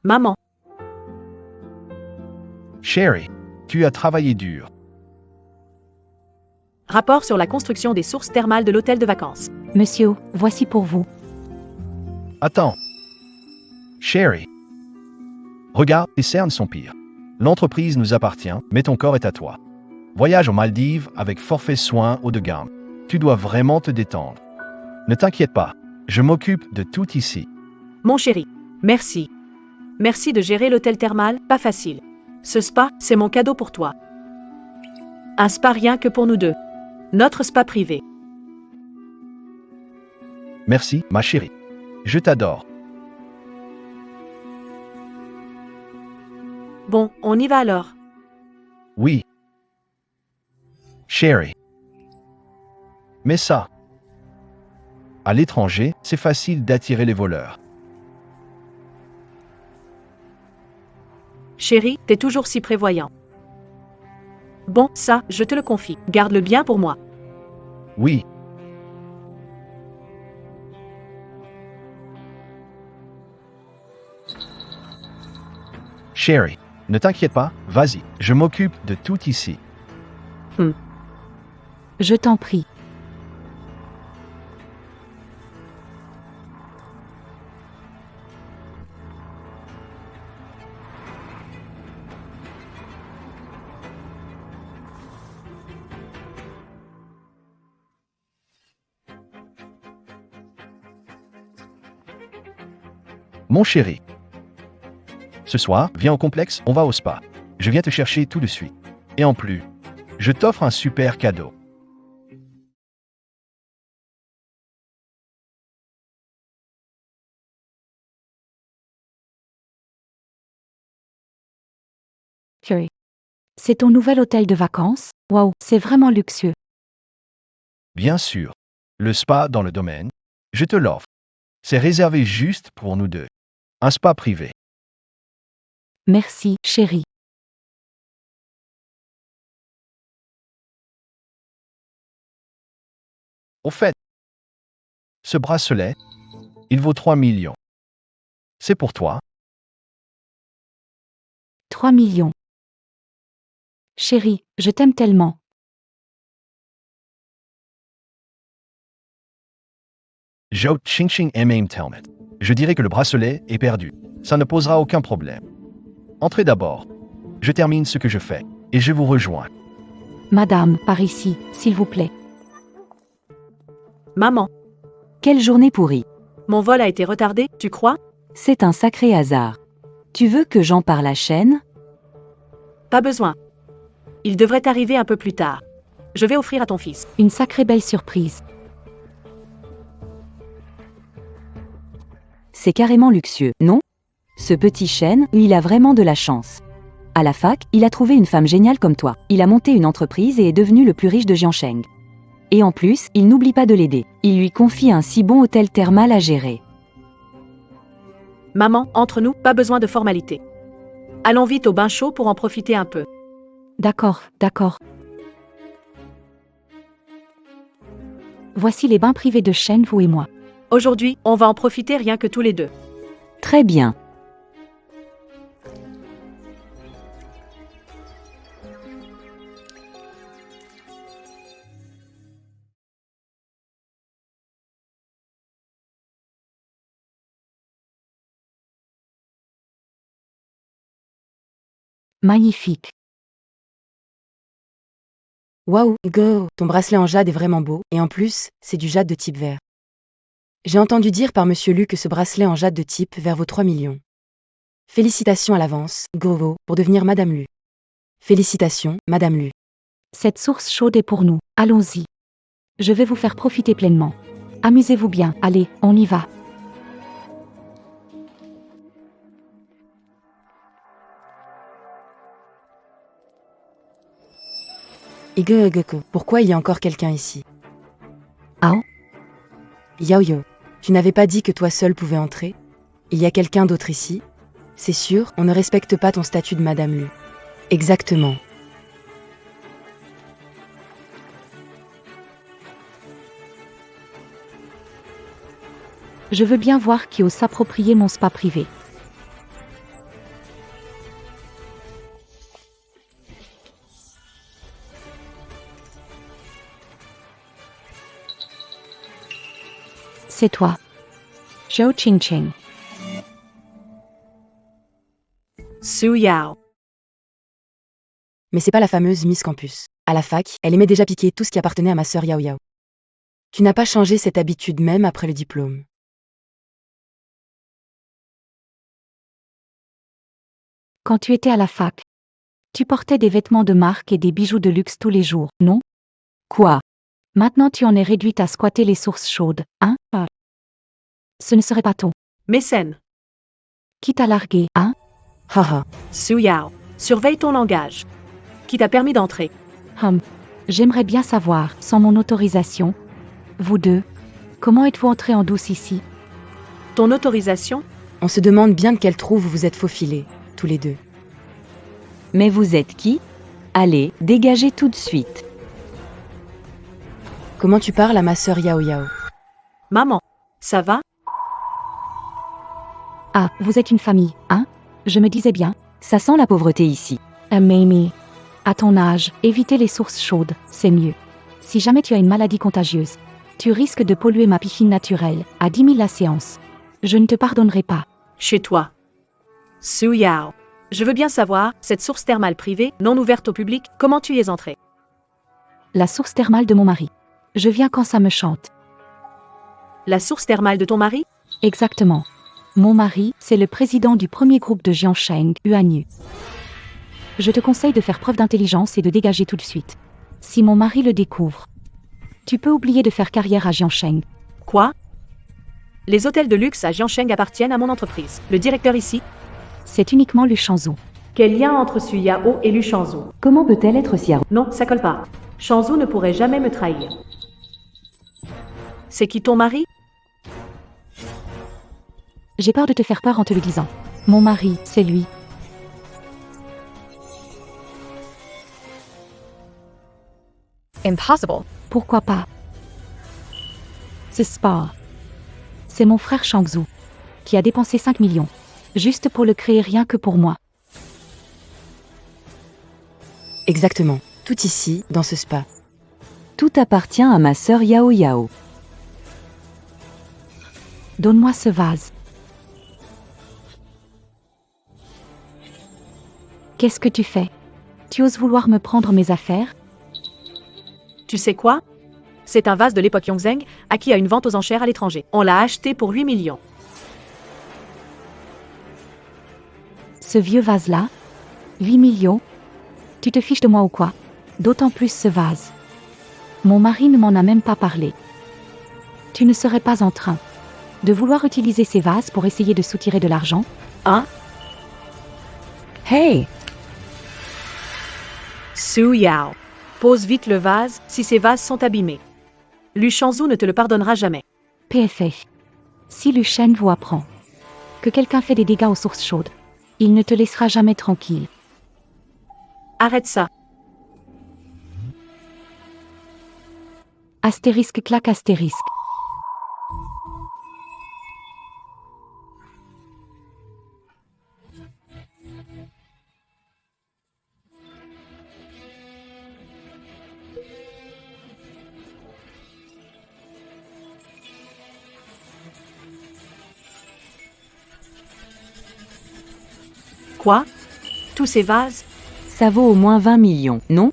Maman, Chérie, tu as travaillé dur. rapport sur la construction des sources thermales de l'hôtel de vacances. Monsieur, voici pour vous. Attends. Chérie. Regarde, tes cernes sont pires. L'entreprise nous appartient, mais ton corps est à toi. Voyage aux Maldives avec forfait soins haut de gamme. Tu dois vraiment te détendre. Ne t'inquiète pas, je m'occupe de tout ici. Mon chéri, merci. Merci de gérer l'hôtel thermal, pas facile. Ce spa, c'est mon cadeau pour toi. Un spa rien que pour nous deux. Notre spa privé. Merci, ma chérie. Je t'adore. Bon, on y va alors. Oui. Chérie. Mais ça. À l'étranger, c'est facile d'attirer les voleurs. Chéri, t'es toujours si prévoyant. Bon, ça, je te le confie. Garde-le bien pour moi. Oui. Chérie, ne t'inquiète pas, vas-y, je m'occupe de tout ici. Je t'en prie. Mon chéri. Ce soir, viens au complexe, on va au spa. Je viens te chercher tout de suite. Et en plus, je t'offre un super cadeau. Curry. C'est ton nouvel hôtel de vacances? Waouh, c'est vraiment luxueux. Bien sûr. Le spa dans le domaine, je te l'offre. C'est réservé juste pour nous deux. Un spa privé. Merci, chérie. Au fait, ce bracelet, il vaut 3 millions. C'est pour toi. 3 millions. Chérie, je t'aime tellement. Joe Ching Ching Aim Telmet. Je dirais que le bracelet est perdu. Ça ne posera aucun problème. Entrez d'abord. Je termine ce que je fais et je vous rejoins. Madame, par ici, s'il vous plaît. Maman, Quelle journée pourrie. mon vol a été retardé, tu crois? C'est un sacré hasard. Tu veux que j'en parle à Shane? Pas besoin. Il devrait arriver un peu plus tard. Je vais offrir à ton fils. Une sacrée belle surprise. C'est carrément luxueux, non? Ce petit Shane, il a vraiment de la chance. À la fac, il a trouvé une femme géniale comme toi. Il a monté une entreprise et est devenu le plus riche de Jiangsheng. Et en plus, il n'oublie pas de l'aider. Il lui confie un si bon hôtel thermal à gérer. Maman, entre nous, pas besoin de formalité. Allons vite au bain chaud pour en profiter un peu. D'accord, d'accord. Voici les bains privés de Shane, vous et moi. Aujourd'hui, on va en profiter rien que tous les deux. Très bien. Magnifique. Waouh, go, ton bracelet en jade est vraiment beau, et en plus, c'est du jade de type vert. J'ai entendu dire par Monsieur Lu que ce bracelet en jade de type vert vaut 3 millions. Félicitations à l'avance, Go, pour devenir Madame Lu. Félicitations, Madame Lu. Cette source chaude est pour nous. Allons-y. Je vais vous faire profiter pleinement. Amusez-vous bien. Allez, on y va. Igeko, pourquoi il y a encore quelqu'un ici? Ah, Yao, tu n'avais pas dit que toi seul pouvais entrer? Il y a quelqu'un d'autre ici? C'est sûr, on ne respecte pas ton statut de Madame Lu. Exactement. je veux bien voir qui ose s'approprier mon spa privé. c'est toi. Zhou Qingqing. Su Yao. Mais c'est pas la fameuse Miss Campus. À la fac, elle aimait déjà piquer tout ce qui appartenait à ma sœur Yao Yao. Tu n'as pas changé cette habitude même après le diplôme. Quand tu étais à la fac, tu portais des vêtements de marque et des bijoux de luxe tous les jours, non? Quoi? Maintenant tu en es réduite à squatter les sources chaudes, hein? Ce ne serait pas ton. Mécène. Qui t'a largué, hein? Haha. Su Yao. Surveille ton langage. Qui t'a permis d'entrer? J'aimerais bien savoir, sans mon autorisation. Vous deux, comment êtes-vous entrés en douce ici? Ton autorisation? On se demande bien de quel trou vous vous êtes faufilés, tous les deux. Mais vous êtes qui? Allez, dégagez tout de suite. Comment tu parles à ma sœur Yao Yao? Maman. Ça va? Ah, vous êtes une famille, hein? Je me disais bien, ça sent la pauvreté ici. Mamie, à ton âge, éviter les sources chaudes, c'est mieux. Si jamais tu as une maladie contagieuse, tu risques de polluer ma piscine naturelle, à 10 000 la séance. Je ne te pardonnerai pas. Chez toi. Su Yao. Je veux bien savoir, cette source thermale privée, non ouverte au public, comment tu y es entrée? La source thermale de mon mari. Je viens quand ça me chante. La source thermale de ton mari? Exactement. Mon mari, c'est le président du premier groupe de Jiansheng, Yuanyu. Je te conseille de faire preuve d'intelligence et de dégager tout de suite. Si mon mari le découvre, tu peux oublier de faire carrière à Jiansheng. Quoi? Les hôtels de luxe à Jiansheng appartiennent à mon entreprise. Le directeur ici? C'est uniquement Lu Shangzhou. Quel lien entre Su Yao et Lu Shangzhou? Comment peut-elle être si arrogante? Non, ça colle pas. Shangzhou ne pourrait jamais me trahir. C'est qui ton mari? J'ai peur de te faire peur en te le disant. Mon mari, c'est lui. Impossible. Pourquoi pas? C'est Spar. C'est mon frère Shangzhou, qui a dépensé 5 millions, juste pour le créer rien que pour moi. Exactement. Tout ici, dans ce spa. Tout appartient à ma sœur Yao Yao. Donne-moi ce vase. Qu'est-ce que tu fais? Tu oses vouloir me prendre mes affaires? Tu sais quoi? C'est un vase de l'époque Yongzheng, acquis à une vente aux enchères à l'étranger. On l'a acheté pour 8 millions. Ce vieux vase-là? 8 millions? Tu te fiches de moi ou quoi? D'autant plus ce vase. Mon mari ne m'en a même pas parlé. Tu ne serais pas en train de vouloir utiliser ces vases pour essayer de soutirer de l'argent? Hein? Hey! Su Yao. Pose vite le vase, si ces vases sont abîmés. Lu Shangzhou ne te le pardonnera jamais. PFF. Si Lu Shen vous apprend que quelqu'un fait des dégâts aux sources chaudes, il ne te laissera jamais tranquille. Arrête ça. Astérisque claque astérisque. Quoi? Tous ces vases? Ça vaut au moins 20 millions, non?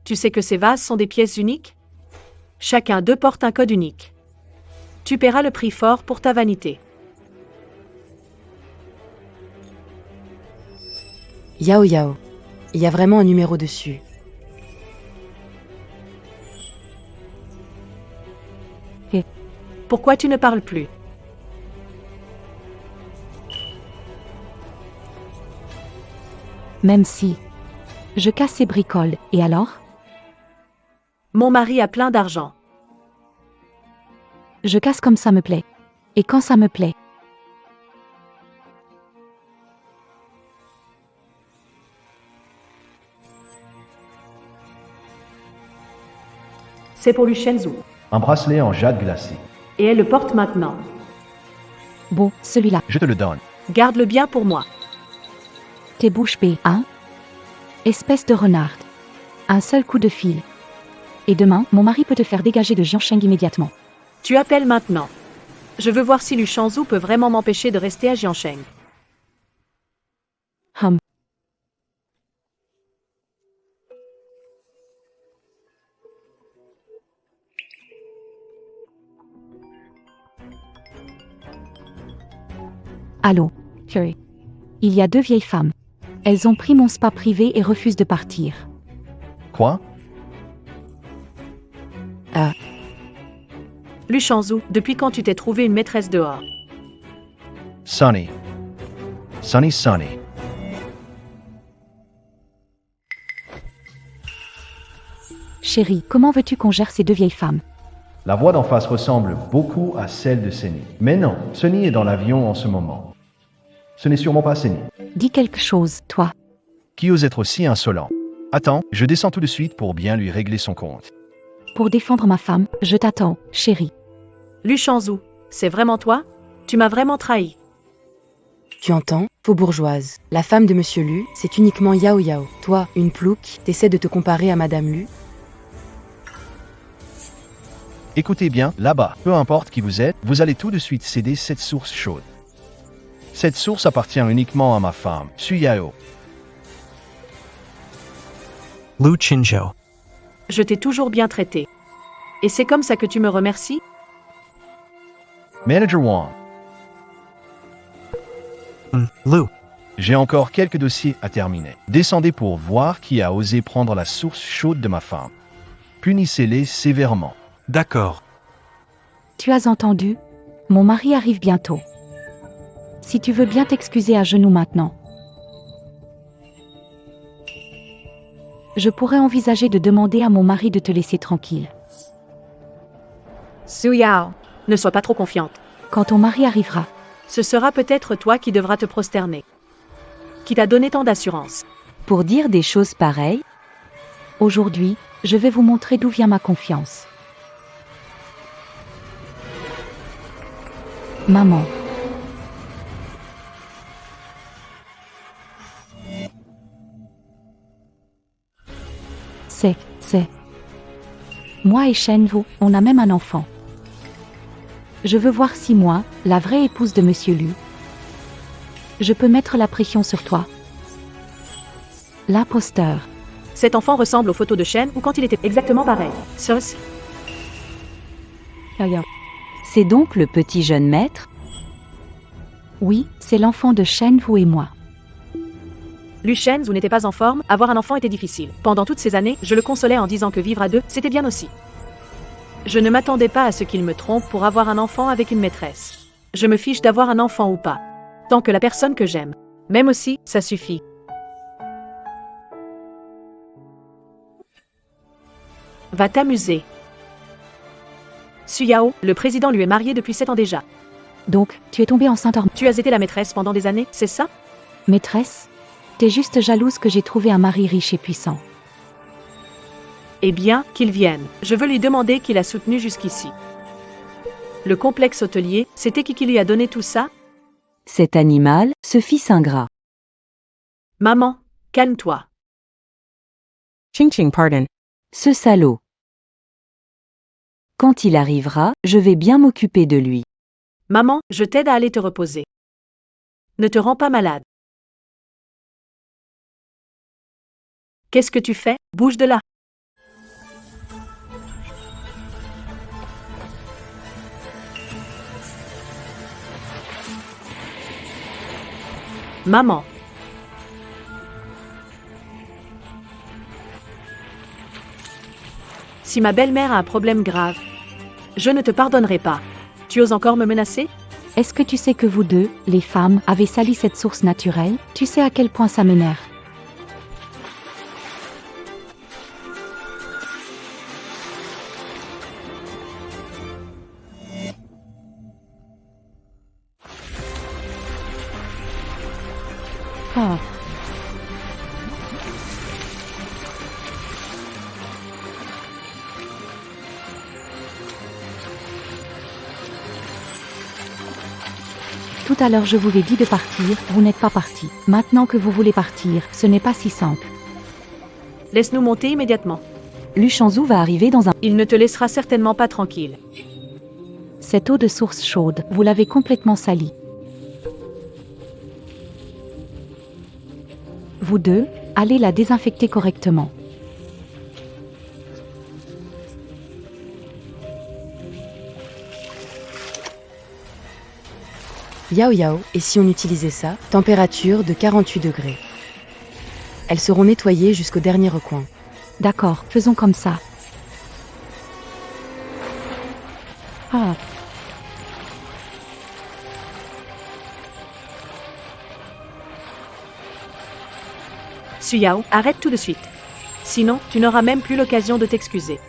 Tu sais que ces vases sont des pièces uniques? Chacun d'eux porte un code unique. Tu paieras le prix fort pour ta vanité. Yao Yao. Il y a vraiment un numéro dessus. Pourquoi tu ne parles plus? Même si je casse ces bricoles, et alors? Mon mari a plein d'argent. Je casse comme ça me plaît. Et quand ça me plaît. C'est pour Lu Shenzhou. Un bracelet en jade glacé. Et elle le porte maintenant. Bon, celui-là. Je te le donne. Garde-le bien pour moi. T'es bouche bée, hein? Espèce de renarde. Un seul coup de fil. Et demain, mon mari peut te faire dégager de Jiansheng immédiatement. Tu appelles maintenant. Je veux voir si Lu Shangzhu peut vraiment m'empêcher de rester à Jiansheng. Hum. Allô, Curry. Il y a 2 vieilles femmes. Elles ont pris mon spa privé et refusent de partir. Quoi? Lu Shangzhu, depuis quand tu t'es trouvé une maîtresse dehors? Sonny. Sonny. Chérie, comment veux-tu qu'on gère ces 2 vieilles femmes? La voix d'en face ressemble beaucoup à celle de Sunny. Mais non, Sunny est dans l'avion en ce moment. Ce n'est sûrement pas Sunny. Dis quelque chose, toi. Qui ose être si insolent? Attends, je descends tout de suite pour bien lui régler son compte. Pour défendre ma femme, je t'attends, chérie. Lu Shangzhu, c'est vraiment toi? Tu m'as vraiment trahi. Tu entends? Faux bourgeoise. La femme de Monsieur Lu, c'est uniquement Yao Yao. Toi, une plouque, t'essaies de te comparer à Madame Lu? Écoutez bien, là-bas, peu importe qui vous êtes, vous allez tout de suite céder cette source chaude. Cette source appartient uniquement à ma femme, Su Yao. Lu Qinzhou. Je t'ai toujours bien traité. Et c'est comme ça que tu me remercies? Manager Wang, Lu. j'ai encore quelques dossiers à terminer. Descendez pour voir qui a osé prendre la source chaude de ma femme. Punissez-les sévèrement. D'accord. Tu as entendu? Mon mari arrive bientôt. Si tu veux bien t'excuser à genoux maintenant. Je pourrais envisager de demander à mon mari de te laisser tranquille. Su Yao, ne sois pas trop confiante. Quand ton mari arrivera, Ce sera peut-être toi qui devras te prosterner. Qui t'a donné tant d'assurance. pour dire des choses pareilles, aujourd'hui, je vais vous montrer d'où vient ma confiance. Maman. C'est. Moi et Shenwu, on a même un enfant. Je veux voir si moi, la vraie épouse de Monsieur Lu, je peux mettre la pression sur toi. L'imposteur. Cet enfant ressemble aux photos de Shen ou quand il était exactement pareil. Sus. C'est donc le petit jeune maître? Oui, c'est l'enfant de Shenwu et moi. Lu Shenzhou n'était pas en forme, avoir un enfant était difficile. Pendant toutes ces années, je le consolais en disant que vivre à 2, c'était bien aussi. Je ne m'attendais pas à ce qu'il me trompe pour avoir un enfant avec une maîtresse. Je me fiche d'avoir un enfant ou pas. Tant que la personne que j'aime. Même aussi, ça suffit. Va t'amuser. Su Yao, le président lui est marié depuis 7 ans déjà. Donc, tu es tombée enceinte hors Tu as été la maîtresse pendant des années, c'est ça? maîtresse? T'es juste jalouse que j'ai trouvé un mari riche et puissant. Eh bien, qu'il vienne. Je veux lui demander qui l'a soutenu jusqu'ici. Le complexe hôtelier, c'était qui lui a donné tout ça? Cet animal, ce fils ingrat. Maman, calme-toi. Ching pardon. Ce salaud. Quand il arrivera, je vais bien m'occuper de lui. Maman, je t'aide à aller te reposer. Ne te rends pas malade. Qu'est-ce que tu fais? Bouge de là. Maman. Si ma belle-mère a un problème grave, je ne te pardonnerai pas. Tu oses encore me menacer? Est-ce que tu sais que vous deux, les femmes, avez sali cette source naturelle? Tu sais à quel point ça m'énerve. Ah. Tout à l'heure je vous ai dit de partir, vous n'êtes pas parti. Maintenant que vous voulez partir, ce n'est pas si simple. Laisse-nous monter immédiatement. Lu Shanzhu va arriver dans un... Il ne te laissera certainement pas tranquille. Cette eau de source chaude, vous l'avez complètement salie. Vous deux, allez la désinfecter correctement. Yao Yao, et si on utilisait ça, température de 48 degrés. Elles seront nettoyées jusqu'au dernier recoin. D'accord, faisons comme ça. Ah, Suyao, arrête tout de suite. Sinon, tu n'auras même plus l'occasion de t'excuser.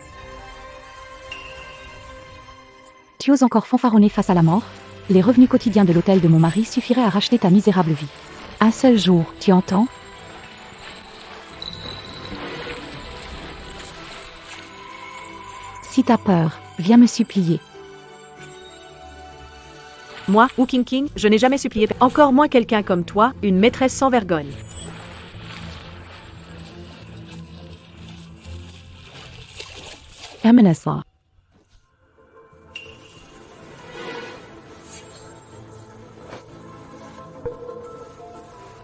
tu oses encore fanfaronner face à la mort? Les revenus quotidiens de l'hôtel de mon mari suffiraient à racheter ta misérable vie. Un seul jour, tu entends? Si t'as peur, viens me supplier. Moi, Wu King, je n'ai jamais supplié, encore moins quelqu'un comme toi, une maîtresse sans vergogne. Amenasa.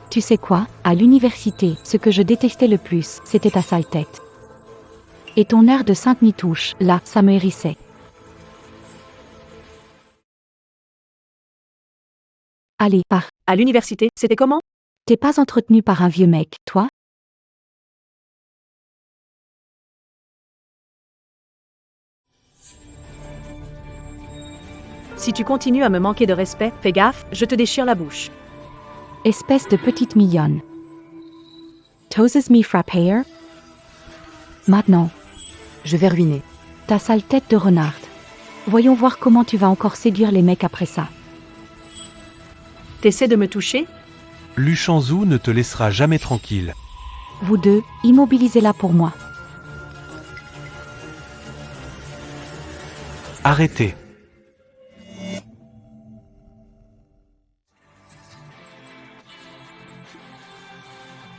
Tu sais quoi? À l'université, ce que je détestais le plus, c'était ta sale tête. Et ton air de sainte nitouche, là, ça me hérissait. Allez, pars. À l'université, c'était comment? T'es pas entretenu par un vieux mec, toi? Si tu continues à me manquer de respect, fais gaffe, je te déchire la bouche. Espèce de petite mignonne. T'oses me frapper? Maintenant, Je vais ruiner. ta sale tête de renard. Voyons voir comment tu vas encore séduire les mecs après ça. T'essaies de me toucher? Lu Shanzhu ne te laissera jamais tranquille. Vous deux, immobilisez-la pour moi. Arrêtez.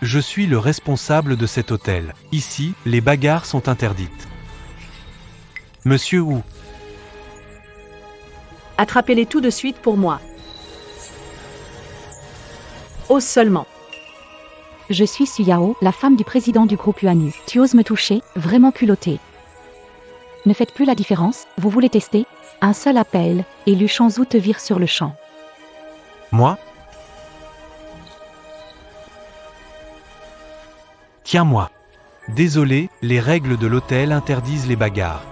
Je suis le responsable de cet hôtel. Ici, les bagarres sont interdites. Monsieur Wu, Attrapez-les tout de suite pour moi. Ose seulement. Je suis Suyao, la femme du président du groupe UANU. Tu oses me toucher? Vraiment culotté. Ne faites plus la différence, vous voulez tester? Un seul appel, et Lu Shanzhu te vire sur le champ. moi? Tiens-moi. Désolé, les règles de l'hôtel interdisent les bagarres.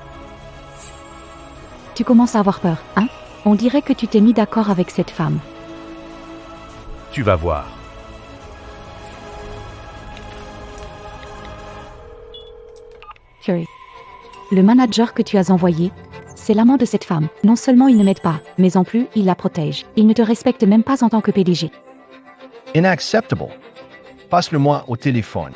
Tu commences à avoir peur, hein? On dirait que tu t'es mis d'accord avec cette femme. Tu vas voir. Fury. Le manager que tu as envoyé, c'est l'amant de cette femme. Non seulement il ne m'aide pas, mais en plus, il la protège. Il ne te respecte même pas en tant que PDG. Inacceptable. Passe-le-moi au téléphone.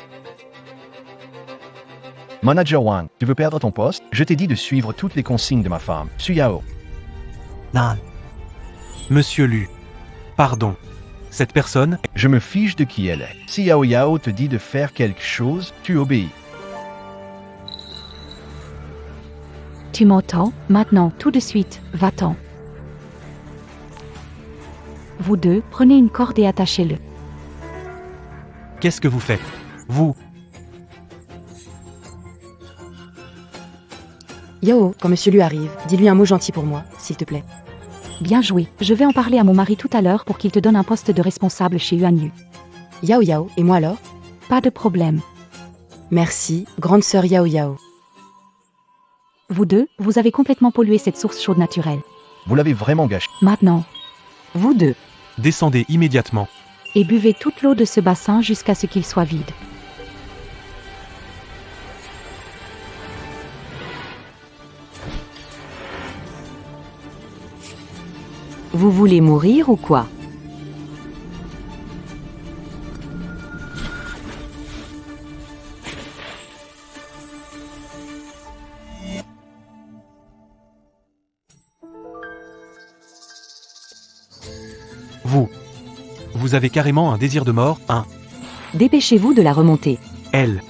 Manager Wang, tu veux perdre ton poste? Je t'ai dit de suivre toutes les consignes de ma femme, Suyao. Non. Monsieur Lu. Pardon. Cette personne, Je me fiche de qui elle est. Si Yao Yao te dit de faire quelque chose, tu obéis. Tu m'entends? Maintenant, tout de suite, va-t'en. Vous deux, prenez une corde et attachez-le. qu'est-ce que vous faites? Vous, Yao, quand monsieur Lu arrive, dis-lui un mot gentil pour moi, s'il te plaît. Bien joué. Je vais en parler à mon mari tout à l'heure pour qu'il te donne un poste de responsable chez UANU. Yao Yao, et moi alors? Pas de problème. Merci, grande sœur Yao Yao. Vous deux, vous avez complètement pollué cette source chaude naturelle. Vous l'avez vraiment gâché. Maintenant, vous deux, descendez immédiatement. et buvez toute l'eau de ce bassin jusqu'à ce qu'il soit vide. Vous voulez mourir ou quoi? Vous avez carrément un désir de mort, hein? Dépêchez-vous de la remonter. Elle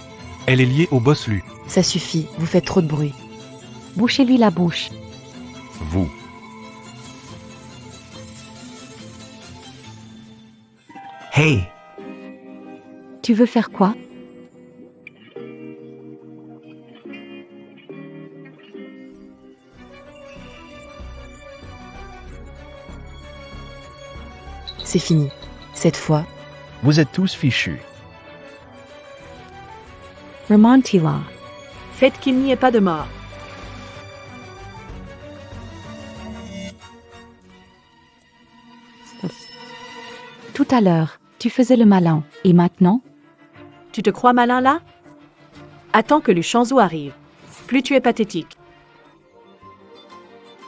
est liée au boss Lu. Ça suffit, vous faites trop de bruit. Bouchez-lui la bouche. Vous. Hey, Tu veux faire quoi? C'est fini. Cette fois, Vous êtes tous fichus. Remontila. Faites qu'il n'y ait pas de mort. Tout à l'heure, tu faisais le malin. Et maintenant? Tu te crois malin là? Attends que Luchanzou arrive. Plus tu es pathétique.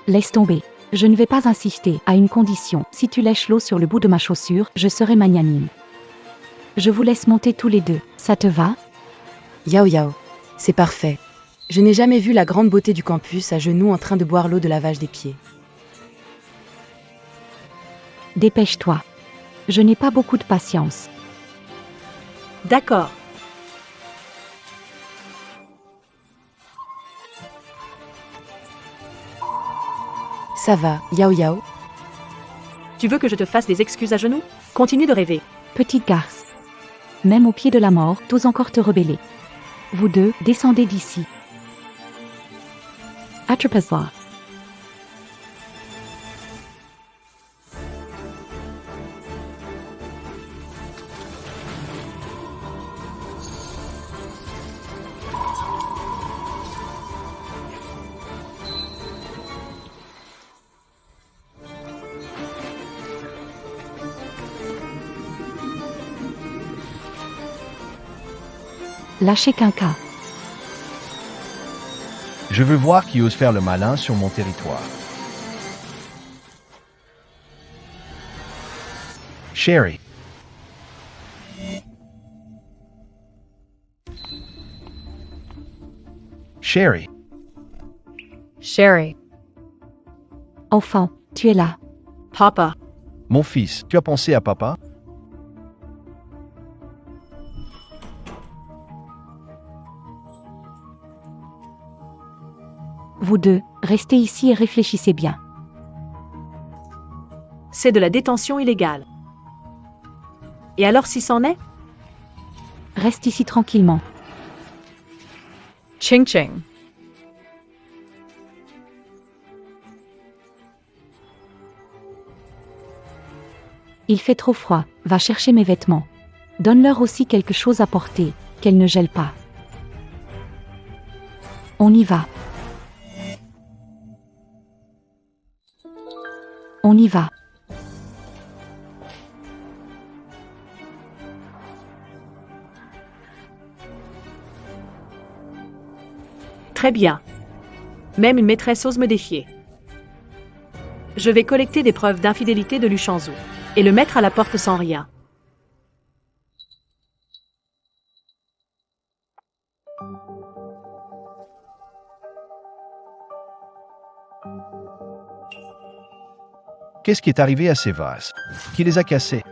Laisse tomber. Je ne vais pas insister, à une condition. Si tu lèches l'eau sur le bout de ma chaussure, je serai magnanime. Je vous laisse monter tous les deux. Ça te va? Yao Yao. C'est parfait. Je n'ai jamais vu la grande beauté du campus à genoux en train de boire l'eau de lavage des pieds. Dépêche-toi. Je n'ai pas beaucoup de patience. D'accord. Ça va, Yao Yao. Tu veux que je te fasse des excuses à genoux? Continue de rêver. Petite garce. Même au pied de la mort, t'oses encore te rebeller. Vous deux, descendez d'ici. Attrapez-la. Lâchez Quinca. Je veux voir qui ose faire le malin sur mon territoire. Sherry. Sherry. Sherry. Enfant, tu es là. Papa. Mon fils, tu as pensé à papa? Vous deux, restez ici et réfléchissez bien. C'est de la détention illégale. Et alors si c'en est? Reste ici tranquillement. Ching ching. Il fait trop froid, va chercher mes vêtements. Donne-leur aussi quelque chose à porter, qu'elles ne gèlent pas. On y va. On y va. Très bien. Même une maîtresse ose me défier. Je vais collecter des preuves d'infidélité de Luchanzou et le mettre à la porte sans rien. Qu'est-ce qui est arrivé à ces vases? Qui les a cassés?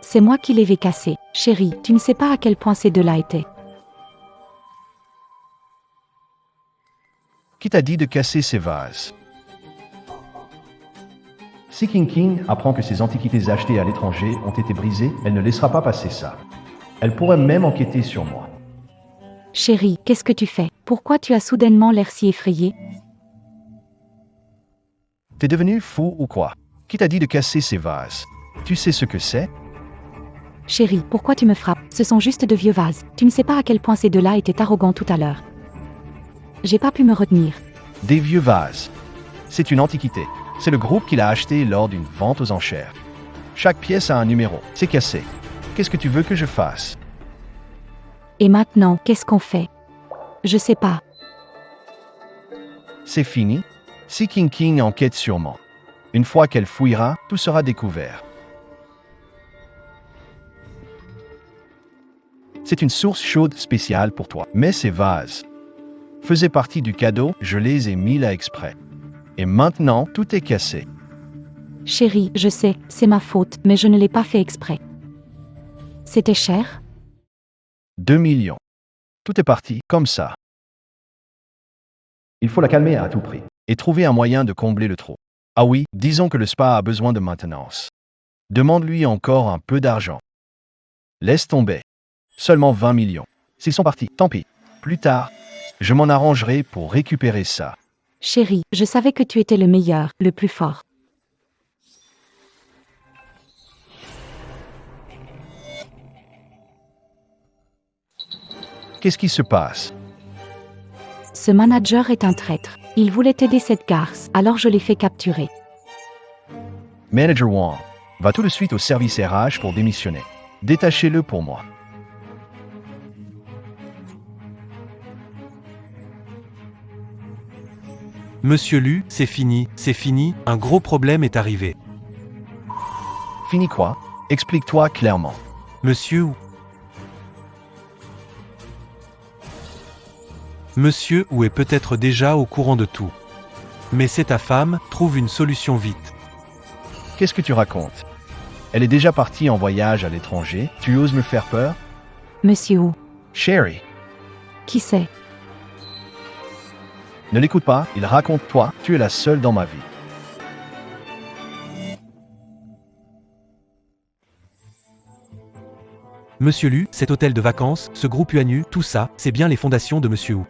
C'est moi qui les vais casser. Chérie, tu ne sais pas à quel point ces deux-là étaient. Qui t'a dit de casser ces vases? Si King King apprend que ces antiquités achetées à l'étranger ont été brisées, elle ne laissera pas passer ça. Elle pourrait même enquêter sur moi. Chérie, qu'est-ce que tu fais? Pourquoi tu as soudainement l'air si effrayé? T'es devenu fou ou quoi? Qui t'a dit de casser ces vases? Tu sais ce que c'est? Chérie, pourquoi tu me frappes? Ce sont juste de vieux vases. Tu ne sais pas à quel point ces deux-là étaient arrogants tout à l'heure. J'ai pas pu me retenir. Des vieux vases. C'est une antiquité. C'est le groupe qui l'a acheté lors d'une vente aux enchères. Chaque pièce a un numéro. C'est cassé. Qu'est-ce que tu veux que je fasse? Et maintenant, qu'est-ce qu'on fait? Je sais pas. C'est fini? Si King King enquête sûrement. Une fois qu'elle fouillera, tout sera découvert. C'est une source chaude spéciale pour toi. Mais ces vases faisaient partie du cadeau, je les ai mis là exprès. Et maintenant, tout est cassé. Chérie, je sais, c'est ma faute, mais je ne l'ai pas fait exprès. C'était cher? 2 millions. Tout est parti, comme ça. Il faut la calmer à tout prix et trouver un moyen de combler le trou. Ah oui, disons que le spa a besoin de maintenance. Demande-lui encore un peu d'argent. Laisse tomber. Seulement 20 millions. S'ils sont partis, tant pis. Plus tard, je m'en arrangerai pour récupérer ça. Chérie, je savais que tu étais le meilleur, le plus fort. Qu'est-ce qui se passe? Ce manager est un traître. Il voulait aider cette garce, alors je l'ai fait capturer. Manager Wang, va tout de suite au service RH pour démissionner. Détachez-le pour moi. Monsieur Lu, c'est fini, un gros problème est arrivé. Fini quoi? Explique-toi clairement. Monsieur Wu est peut-être déjà au courant de tout. Mais c'est ta femme, trouve une solution vite. Qu'est-ce que tu racontes? Elle est déjà partie en voyage à l'étranger. Tu oses me faire peur? Monsieur Wu, Sherry, qui c'est? ne l'écoute pas, il raconte toi, tu es la seule dans ma vie. Monsieur Lu, cet hôtel de vacances, ce groupe UANU, tout ça, c'est bien les fondations de Monsieur Wu.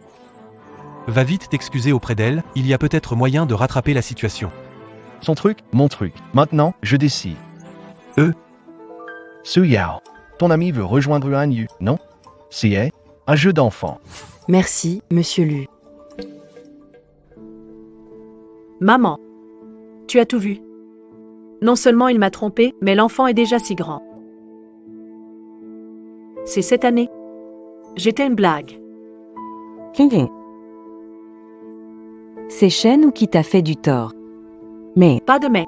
Va vite t'excuser auprès d'elle, il y a peut-être moyen de rattraper la situation. Son truc, mon truc. Maintenant, je décide. Su Yao, ton ami veut rejoindre UANU, non? C'est un jeu d'enfant. Merci, monsieur Lu. Maman. Tu as tout vu. Non seulement il m'a trompé, mais l'enfant est déjà si grand. C'est cette année. J'étais une blague. King. C'est Shen ou qui t'a fait du tort? Mais, Pas de mais.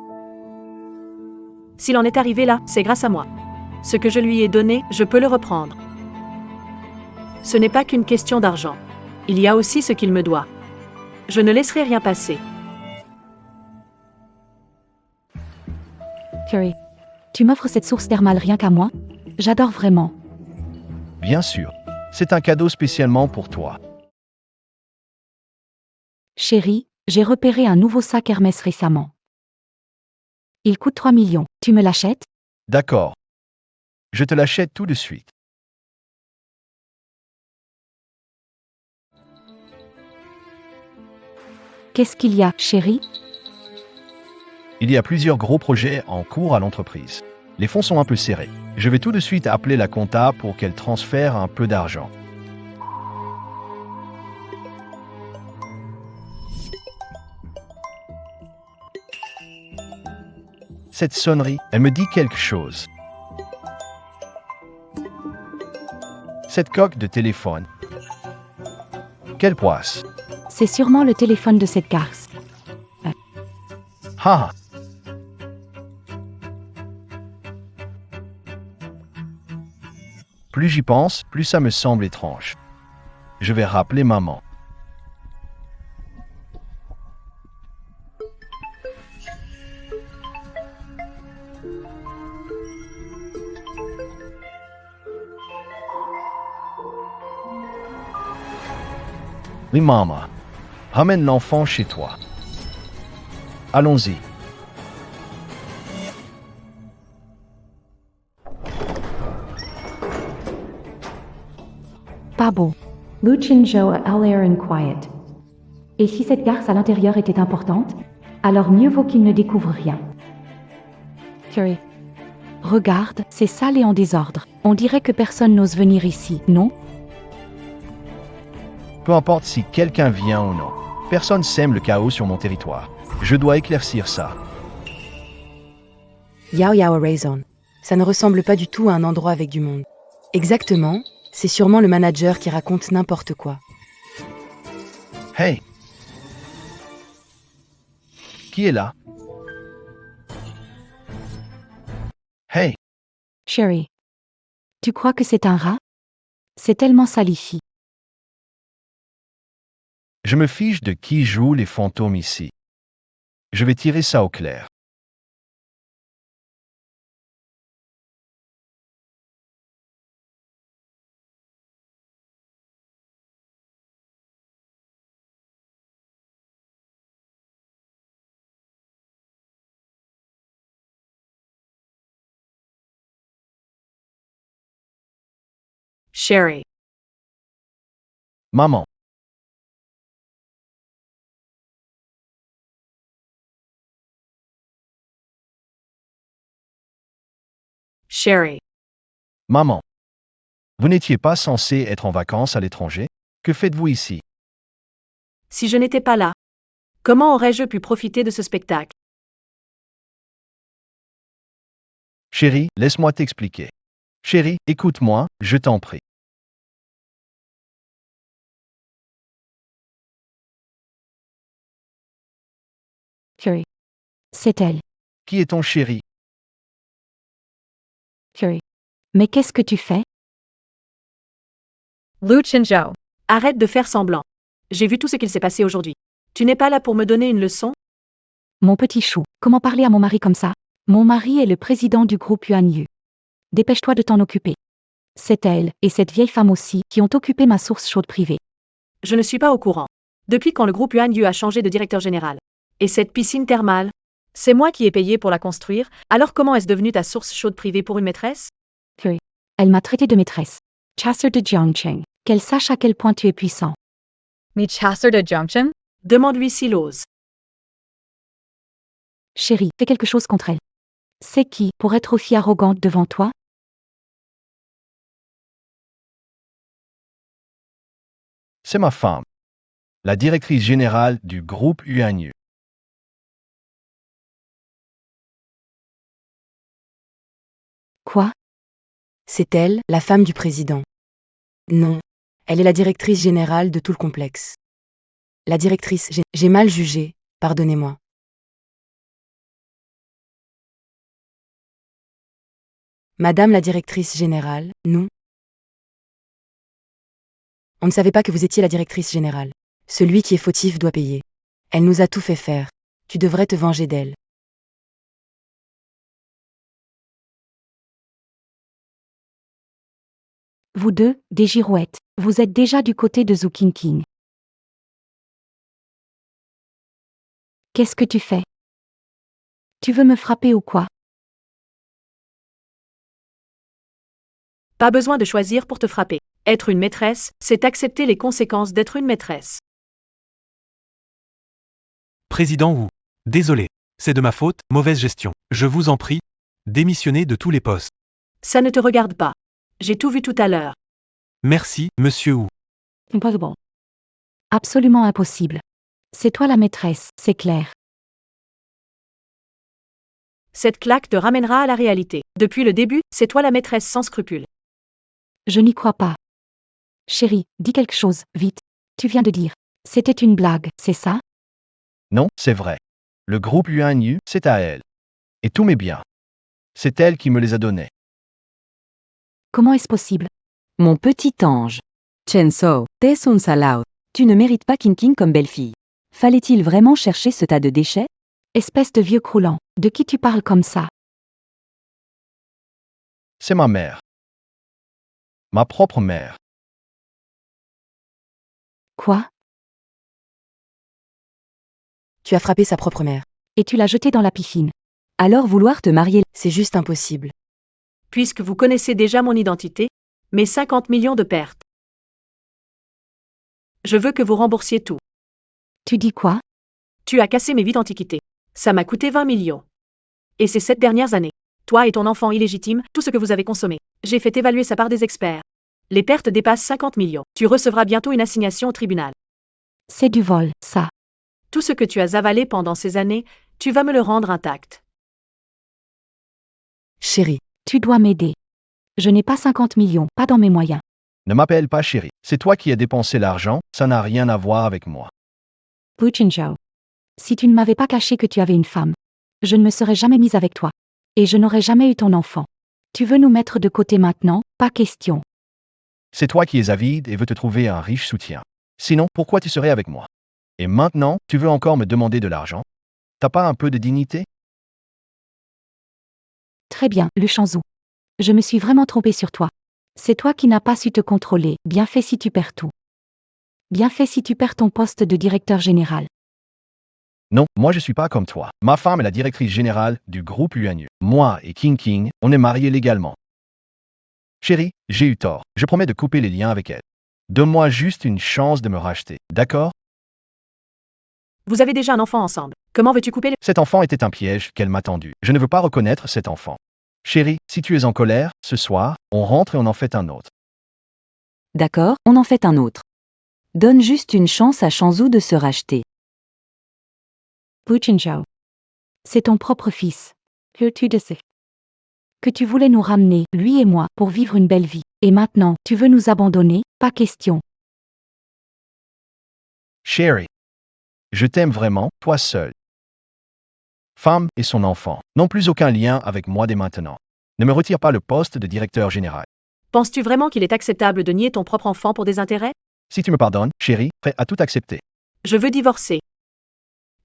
S'il en est arrivé là, c'est grâce à moi. Ce que je lui ai donné, je peux le reprendre. Ce n'est pas qu'une question d'argent. Il y a aussi ce qu'il me doit. Je ne laisserai rien passer. Curry, tu m'offres cette source thermale rien qu'à moi? J'adore vraiment. Bien sûr. C'est un cadeau spécialement pour toi. Chérie, j'ai repéré un nouveau sac Hermès récemment. Il coûte 3 millions. Tu me l'achètes? D'accord. Je te l'achète tout de suite. Qu'est-ce qu'il y a, chérie? Il y a plusieurs gros projets en cours à l'entreprise. Les fonds sont un peu serrés. Je vais tout de suite appeler la compta pour qu'elle transfère un peu d'argent. Cette sonnerie, elle me dit quelque chose. Cette coque de téléphone. Quelle poisse. C'est sûrement le téléphone de cette garce. Ah! Plus j'y pense, plus ça me semble étrange. Je vais rappeler maman. Oui, maman. Ramène l'enfant chez toi. Allons-y. Pas beau. Lu Qinzhou a l'air quiet. Et si cette garce à l'intérieur était importante, alors mieux vaut qu'il ne découvre rien. Curry. Regarde, c'est sale et en désordre. On dirait que personne n'ose venir ici, non? Peu importe si quelqu'un vient ou non. Personne sème le chaos sur mon territoire. Je dois éclaircir ça. Yao Yao a raison. Ça ne ressemble pas du tout à un endroit avec du monde. Exactement, c'est sûrement le manager qui raconte n'importe quoi. Hey! Qui est là? Hey! Sherry. Tu crois que c'est un rat? C'est tellement sale ici. Je me fiche de qui joue les fantômes ici. Je vais tirer ça au clair. Sherry. Maman. Sherry. Maman. Vous n'étiez pas censé être en vacances à l'étranger? Que faites-vous ici? Si je n'étais pas là, comment aurais-je pu profiter de ce spectacle? Chérie, laisse-moi t'expliquer. Chérie, écoute-moi, je t'en prie. Curry. C'est elle. Qui est ton chéri? Curry. Mais qu'est-ce que tu fais? Lu Chenzhou. Arrête de faire semblant. J'ai vu tout ce qu'il s'est passé aujourd'hui. Tu n'es pas là pour me donner une leçon? Mon petit chou, comment parler à mon mari comme ça? Mon mari est le président du groupe Yuan Yu. Dépêche-toi de t'en occuper. C'est elle, et cette vieille femme aussi, qui ont occupé ma source chaude privée. Je ne suis pas au courant. Depuis quand le groupe Yuan Yu a changé de directeur général? Et cette piscine thermale? C'est moi qui ai payé pour la construire, alors comment est-ce devenu ta source chaude privée pour une maîtresse? Curry. Elle m'a traité de maîtresse. Chasseur de Jiangcheng. Qu'elle sache à quel point tu es puissant. Mi chasseur de Jiangcheng? Demande-lui s'il ose. Chérie, fais quelque chose contre elle. C'est qui, pour être aussi arrogante devant toi? C'est ma femme. La directrice générale du groupe Yuan Yu. Quoi? C'est elle, la femme du président. Non. Elle est la directrice générale de tout le complexe. La directrice, j'ai mal jugé, pardonnez-moi. Madame la directrice générale, non. On ne savait pas que vous étiez la directrice générale. Celui qui est fautif doit payer. Elle nous a tout fait faire. Tu devrais te venger d'elle. Vous deux, des girouettes, vous êtes déjà du côté de Zhu Qingqing. Qu'est-ce que tu fais? Tu veux me frapper ou quoi? Pas besoin de choisir pour te frapper. Être une maîtresse, c'est accepter les conséquences d'être une maîtresse. Président Wu. Désolé. C'est de ma faute, mauvaise gestion. Je vous en prie, démissionnez de tous les postes. Ça ne te regarde pas. J'ai tout vu tout à l'heure. Merci, monsieur Wu. Impossible. Absolument impossible. C'est toi la maîtresse, c'est clair. Cette claque te ramènera à la réalité. Depuis le début, c'est toi la maîtresse sans scrupules. Je n'y crois pas. Chérie, dis quelque chose, vite. Tu viens de dire. C'était une blague, c'est ça? Non, c'est vrai. Le groupe Yuan Yu, c'est à elle. Et tous mes biens. C'est elle qui me les a donnés. Comment est-ce possible? Mon petit ange. Chenso, t'es un salao. Tu ne mérites pas Qingqing comme belle-fille. Fallait-il vraiment chercher ce tas de déchets? Espèce de vieux croulant, de qui tu parles comme ça? C'est ma mère. Ma propre mère. Quoi? Tu as frappé sa propre mère. Et tu l'as jeté dans la piscine. Alors vouloir te marier, C'est juste impossible. Puisque vous connaissez déjà mon identité, mes 50 millions de pertes. Je veux que vous remboursiez tout. Tu dis quoi? Tu as cassé mes vies d'antiquité. Ça m'a coûté 20 millions. Et ces 7 dernières années, toi et ton enfant illégitime, tout ce que vous avez consommé, j'ai fait évaluer ça par des experts. Les pertes dépassent 50 millions. Tu recevras bientôt une assignation au tribunal. C'est du vol, ça. Tout ce que tu as avalé pendant ces années, tu vas me le rendre intact. Chérie, Tu dois m'aider. Je n'ai pas 50 millions, pas dans mes moyens. Ne m'appelle pas chérie. C'est toi qui as dépensé l'argent, ça n'a rien à voir avec moi. Wu Chenzhou. Si tu ne m'avais pas caché que tu avais une femme, je ne me serais jamais mise avec toi. Et je n'aurais jamais eu ton enfant. Tu veux nous mettre de côté maintenant? Pas question. C'est toi qui es avide et veux te trouver un riche soutien. Sinon, pourquoi tu serais avec moi? Et maintenant, tu veux encore me demander de l'argent? T'as pas un peu de dignité? Très bien, Lu Shangzhou. Je me suis vraiment trompée sur toi. C'est toi qui n'as pas su te contrôler. Bien fait si tu perds tout. Bien fait si tu perds ton poste de directeur général. Non, moi je suis pas comme toi. Ma femme est la directrice générale du groupe Yuan Yu. Moi et Qingqing, on est mariés légalement. Chérie, j'ai eu tort. Je promets de couper les liens avec elle. Donne-moi juste une chance de me racheter, d'accord? Vous avez déjà un enfant ensemble. Comment veux-tu couper les... Cet enfant était un piège qu'elle m'a tendu. Je ne veux pas reconnaître cet enfant. Chérie, si tu es en colère, ce soir, on rentre et on en fait un autre. D'accord, on en fait un autre. Donne juste une chance à Shanzhou de se racheter. Wu Chenshao. C'est ton propre fils. Que tu sais. Que tu voulais nous ramener, lui et moi, pour vivre une belle vie. Et maintenant, tu veux nous abandonner? Pas question. Chérie, je t'aime vraiment, toi seul. Femme et son enfant n'ont plus aucun lien avec moi dès maintenant. Ne me retire pas le poste de directeur général. Penses-tu vraiment qu'il est acceptable de nier ton propre enfant pour des intérêts? Si tu me pardonnes, chérie, prêt à tout accepter. Je veux divorcer.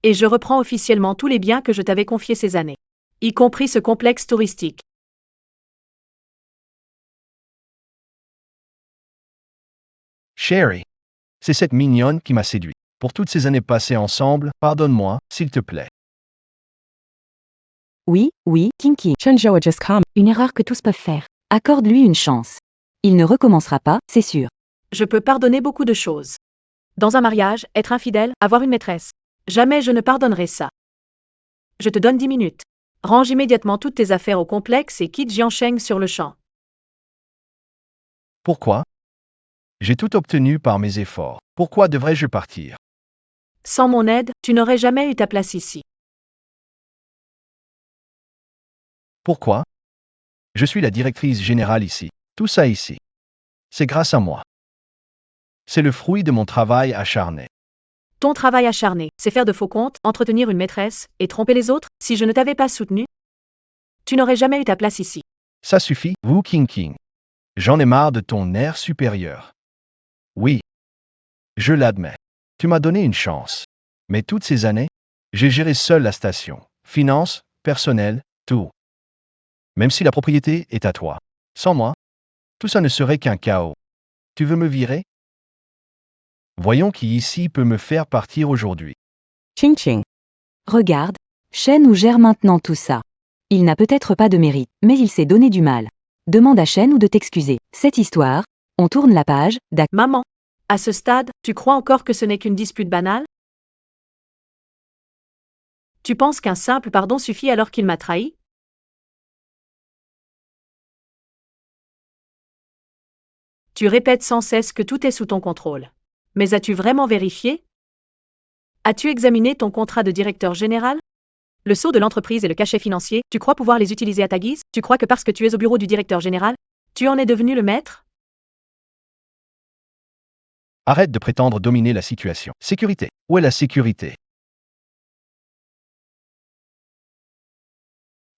Et je reprends officiellement tous les biens que je t'avais confiés ces années. Y compris ce complexe touristique. Chérie, c'est cette mignonne qui m'a séduit. Pour toutes ces années passées ensemble, pardonne-moi, s'il te plaît. Oui, Kinky. Chenshao a just come. Une erreur que tous peuvent faire. Accorde-lui une chance. Il ne recommencera pas, c'est sûr. Je peux pardonner beaucoup de choses. Dans un mariage, être infidèle, avoir une maîtresse. Jamais je ne pardonnerai ça. Je te donne 10 minutes. Range immédiatement toutes tes affaires au complexe et quitte Jiansheng sur le champ. Pourquoi? J'ai tout obtenu par mes efforts. Pourquoi devrais-je partir? Sans mon aide, tu n'aurais jamais eu ta place ici. Pourquoi? Je suis la directrice générale ici. Tout ça ici. C'est grâce à moi. C'est le fruit de mon travail acharné. Ton travail acharné, c'est faire de faux comptes, entretenir une maîtresse, et tromper les autres, si je ne t'avais pas soutenu? Tu n'aurais jamais eu ta place ici. Ça suffit, Wu King. J'en ai marre de ton air supérieur. Oui. Je l'admets. Tu m'as donné une chance. Mais toutes ces années, j'ai géré seul la station. Finances, personnel, tout. Même si la propriété est à toi. Sans moi, tout ça ne serait qu'un chaos. Tu veux me virer? Voyons qui ici peut me faire partir aujourd'hui. Ching Ching. Regarde, Shen ou gère maintenant tout ça. Il n'a peut-être pas de mérite, mais il s'est donné du mal. Demande à Shen ou de t'excuser. Cette histoire, on tourne la page, d'accord. Maman, à ce stade, tu crois encore que ce n'est qu'une dispute banale? Tu penses qu'un simple pardon suffit alors qu'il m'a trahi? Tu répètes sans cesse que tout est sous ton contrôle. Mais as-tu vraiment vérifié? As-tu examiné ton contrat de directeur général? Le sceau de l'entreprise et le cachet financier, tu crois pouvoir les utiliser à ta guise? Tu crois que parce que tu es au bureau du directeur général, tu en es devenu le maître? Arrête de prétendre dominer la situation. Sécurité. Où est la sécurité?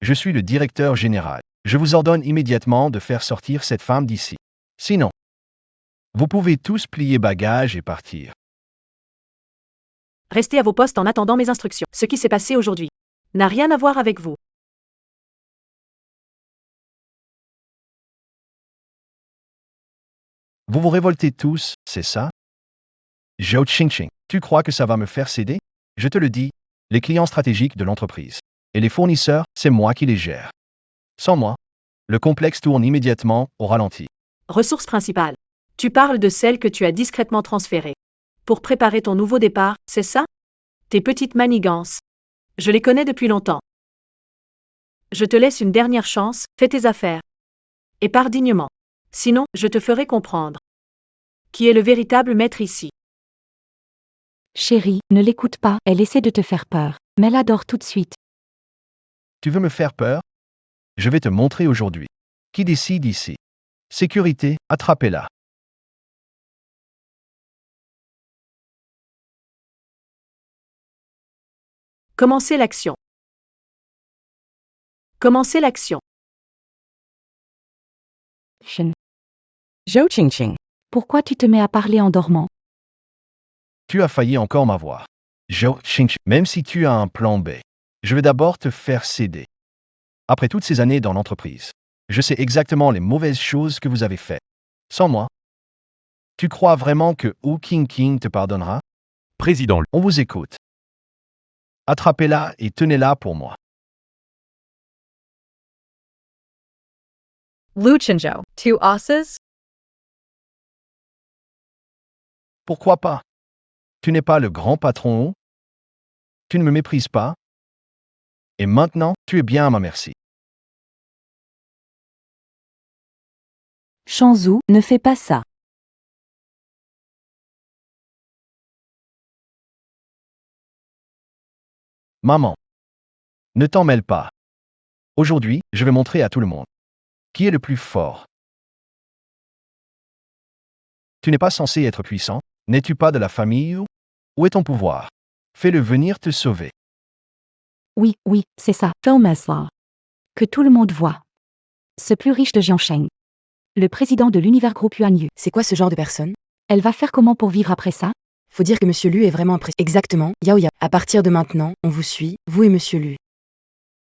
Je suis le directeur général. Je vous ordonne immédiatement de faire sortir cette femme d'ici. Sinon, vous pouvez tous plier bagages et partir. Restez à vos postes en attendant mes instructions. Ce qui s'est passé aujourd'hui n'a rien à voir avec vous. Vous vous révoltez tous, c'est ça? Zhao Qingqing, tu crois que ça va me faire céder? Je te le dis, les clients stratégiques de l'entreprise et les fournisseurs, c'est moi qui les gère. Sans moi, le complexe tourne immédiatement au ralenti. Ressource principale. Tu parles de celle que tu as discrètement transférée. Pour préparer ton nouveau départ, c'est ça? Tes petites manigances. Je les connais depuis longtemps. Je te laisse une dernière chance, fais tes affaires. Et pars dignement. Sinon, je te ferai comprendre. Qui est le véritable maître ici? Chérie, ne l'écoute pas, elle essaie de te faire peur. Mais la dort tout de suite. Tu veux me faire peur? Je vais te montrer aujourd'hui. Qui décide ici? Sécurité, attrapez-la. Commencez l'action. Commencez l'action. Shen. Zhou Ching Ching. Pourquoi tu te mets à parler en dormant? Tu as failli encore m'avoir. Zhao Qingqing, même si tu as un plan B, je vais d'abord te faire céder. Après toutes ces années dans l'entreprise, je sais exactement les mauvaises choses que vous avez faites. Sans moi, tu crois vraiment que Wu King te pardonnera? Président, On vous écoute. Attrapez-la et tenez-la pour moi. Luchenjo. 2 osses? Pourquoi pas? Tu n'es pas le grand patron? Tu ne me méprises pas? Et maintenant, tu es bien à ma merci. Shanzhou, ne fais pas ça. Maman. Ne t'en mêle pas. Aujourd'hui, je vais montrer à tout le monde. Qui est le plus fort? Tu n'es pas censé être puissant? N'es-tu pas de la famille? Où est ton pouvoir? Fais-le venir te sauver. Oui, oui, c'est ça. Filmez-la. Que tout le monde voit. Ce plus riche de Jiansheng. Le président de l'univers groupe Yuan Yu. C'est quoi ce genre de personne? Elle va faire comment pour vivre après ça? Faut dire que Monsieur Lu est vraiment impressionnant. Exactement, Yao Ya. À partir de maintenant, on vous suit, vous et Monsieur Lu.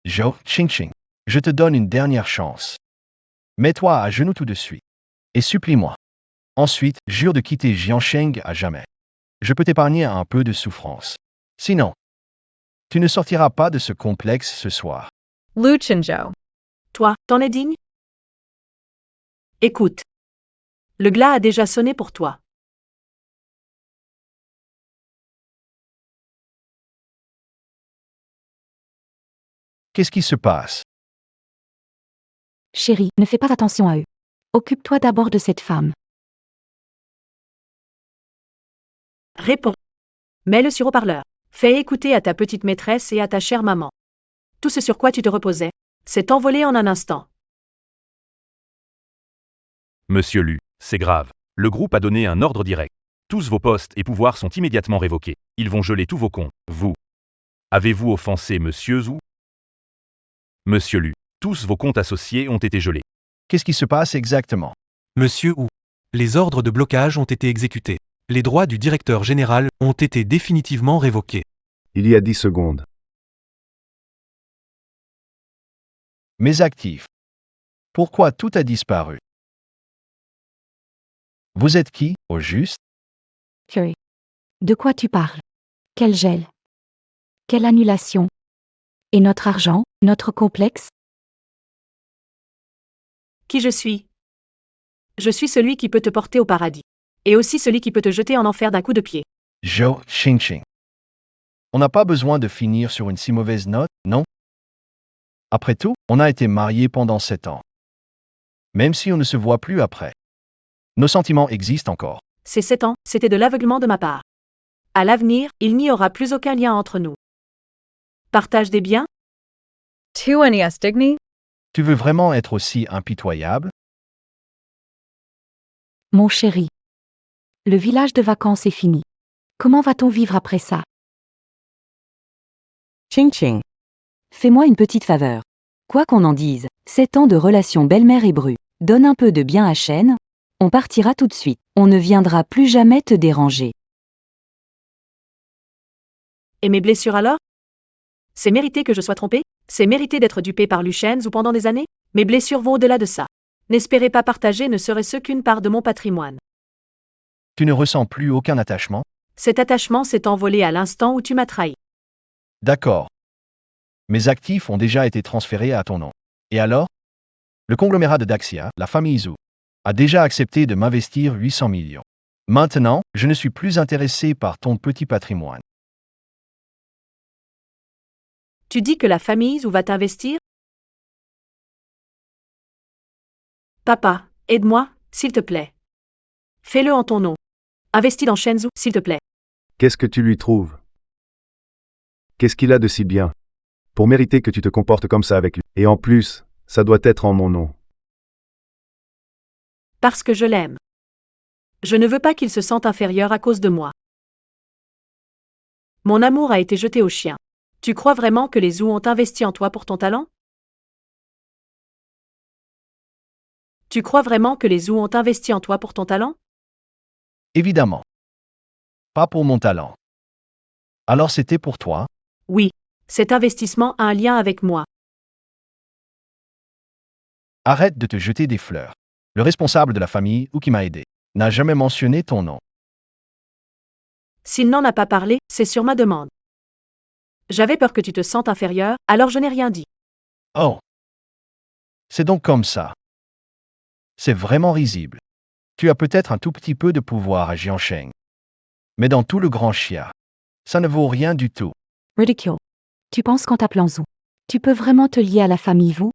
Zhou Qingqing, je te donne une dernière chance. Mets-toi à genoux tout de suite. Et supplie-moi. Ensuite, jure de quitter Jiansheng à jamais. Je peux t'épargner un peu de souffrance. Sinon, tu ne sortiras pas de ce complexe ce soir. Luchenjo. Toi, t'en es digne? Écoute. Le glas a déjà sonné pour toi. Qu'est-ce qui se passe? Chérie, ne fais pas attention à eux. Occupe-toi d'abord de cette femme. Réponds. Mets-le sur haut-parleur. Fais écouter à ta petite maîtresse et à ta chère maman. Tout ce sur quoi tu te reposais s'est envolé en un instant. Monsieur Lu, c'est grave. Le groupe a donné un ordre direct. Tous vos postes et pouvoirs sont immédiatement révoqués. Ils vont geler tous vos comptes. Vous. Avez-vous offensé Monsieur Zhu? Monsieur Lu, tous vos comptes associés ont été gelés. Qu'est-ce qui se passe exactement? Monsieur Wu. Les ordres de blocage ont été exécutés. Les droits du directeur général ont été définitivement révoqués. Il y a 10 secondes. Mes actifs. Pourquoi tout a disparu? Vous êtes qui, au juste? Curry. De quoi tu parles? Quel gel? Quelle annulation? Et notre argent, notre complexe? Qui je suis? Je suis celui qui peut te porter au paradis. Et aussi celui qui peut te jeter en enfer d'un coup de pied. Zhou Qingqing. On n'a pas besoin de finir sur une si mauvaise note, non? Après tout, on a été mariés pendant 7 ans. Même si on ne se voit plus après. Nos sentiments existent encore. Ces 7 ans, c'était de l'aveuglement de ma part. À l'avenir, il n'y aura plus aucun lien entre nous. Partage des biens? 2 NES Digny? Tu veux vraiment être aussi impitoyable? Mon chéri. Le village de vacances est fini. Comment va-t-on vivre après ça? Ching Ching. Fais-moi une petite faveur. Quoi qu'on en dise, 7 ans de relation belle-mère et bru. Donne un peu de bien à Shen. On partira tout de suite. On ne viendra plus jamais te déranger. Et mes blessures alors? C'est mérité que je sois trompé? C'est mérité d'être dupé par Luchenz ou pendant des années? Mes blessures vont au-delà de ça. N'espérez pas partager ne serait-ce qu'une part de mon patrimoine. Tu ne ressens plus aucun attachement? Cet attachement s'est envolé à l'instant où tu m'as trahi. D'accord. Mes actifs ont déjà été transférés à ton nom. Et alors? Le conglomérat de Daxia, la famille Zhu, a déjà accepté de m'investir 800 millions. Maintenant, je ne suis plus intéressé par ton petit patrimoine. Tu dis que la famille Zhu va t'investir? Papa, aide-moi, s'il te plaît. Fais-le en ton nom. Investis dans Shenzhou, s'il te plaît. Qu'est-ce que tu lui trouves? Qu'est-ce qu'il a de si bien? Pour mériter que tu te comportes comme ça avec lui. Et en plus, ça doit être en mon nom. Parce que je l'aime. Je ne veux pas qu'il se sente inférieur à cause de moi. Mon amour a été jeté au chien. Tu crois vraiment que les Zhu ont investi en toi pour ton talent? Tu crois vraiment que les Zhu ont investi en toi pour ton talent? Évidemment. Pas pour mon talent. Alors c'était pour toi? Oui. Cet investissement a un lien avec moi. Arrête de te jeter des fleurs. Le responsable de la famille, ou qui m'a aidé, n'a jamais mentionné ton nom. S'il n'en a pas parlé, c'est sur ma demande. J'avais peur que tu te sentes inférieur, alors je n'ai rien dit. Oh. C'est donc comme ça. C'est vraiment risible. Tu as peut-être un tout petit peu de pouvoir à Jiansheng. Mais dans tout le grand Xia, ça ne vaut rien du tout. Ridicule. Tu penses qu'en t'appelant Zhu, tu peux vraiment te lier à la famille Wu?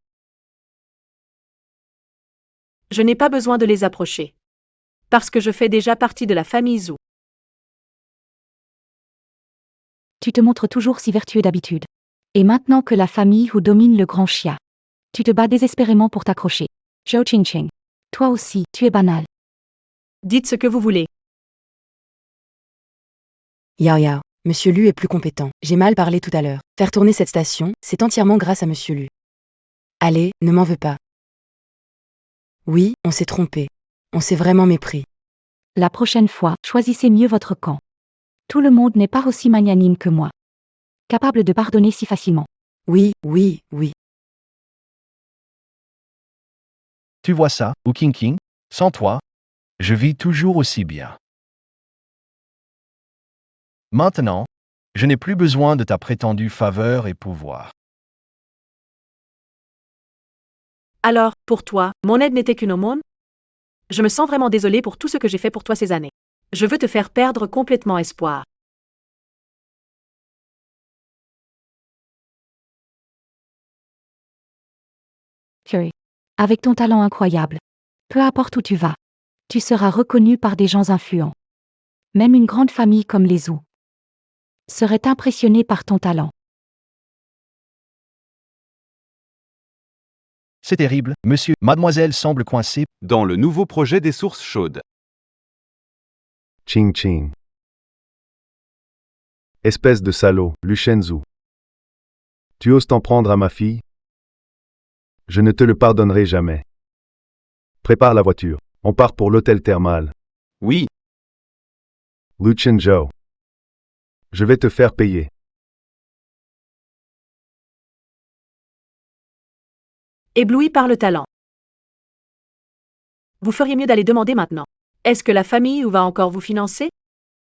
Je n'ai pas besoin de les approcher. Parce que je fais déjà partie de la famille Zhu. Tu te montres toujours si vertueux d'habitude. Et maintenant que la famille Wu domine le grand Xia, tu te bats désespérément pour t'accrocher. Zhou Qingqing. Toi aussi, tu es banal. Dites ce que vous voulez. Yao Yao, Monsieur Lu est plus compétent. J'ai mal parlé tout à l'heure. Faire tourner cette station, c'est entièrement grâce à Monsieur Lu. Allez, ne m'en veux pas. Oui, on s'est trompé. On s'est vraiment mépris. La prochaine fois, choisissez mieux votre camp. Tout le monde n'est pas aussi magnanime que moi. Capable de pardonner si facilement. Oui, oui, oui. Tu vois ça, Wu Qingqing? Sans toi, je vis toujours aussi bien. Maintenant, je n'ai plus besoin de ta prétendue faveur et pouvoir. Alors, pour toi, mon aide n'était qu'une aumône? Je me sens vraiment désolée pour tout ce que j'ai fait pour toi ces années. Je veux te faire perdre complètement espoir. Fury. Avec ton talent incroyable. Peu importe où tu vas, tu seras reconnu par des gens influents. Même une grande famille comme les Zhu serait impressionnée par ton talent. C'est terrible, monsieur. Mademoiselle semble coincée. Dans le nouveau projet des sources chaudes. Ching Ching. Espèce de salaud, Lu Shenzhou. Tu oses t'en prendre à ma fille? Je ne te le pardonnerai jamais. Prépare la voiture. On part pour l'hôtel thermal. Oui, Lu Chenzhou. Je vais te faire payer. Ébloui par le talent. Vous feriez mieux d'aller demander maintenant. Est-ce que la famille ou va encore vous financer?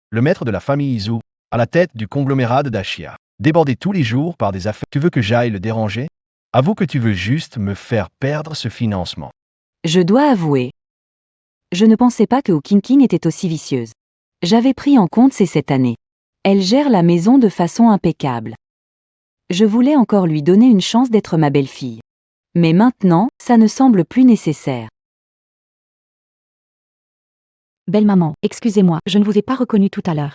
Le maître de la famille Zhu, à la tête du conglomérat de Dachia, débordé tous les jours par des affaires. Tu veux que j'aille le déranger? Avoue que tu veux juste me faire perdre ce financement. Je dois avouer. Je ne pensais pas que Wu Qingqing était aussi vicieuse. J'avais pris en compte cette année. Elle gère la maison de façon impeccable. Je voulais encore lui donner une chance d'être ma belle-fille. Mais maintenant, ça ne semble plus nécessaire. Belle maman, excusez-moi, je ne vous ai pas reconnu tout à l'heure.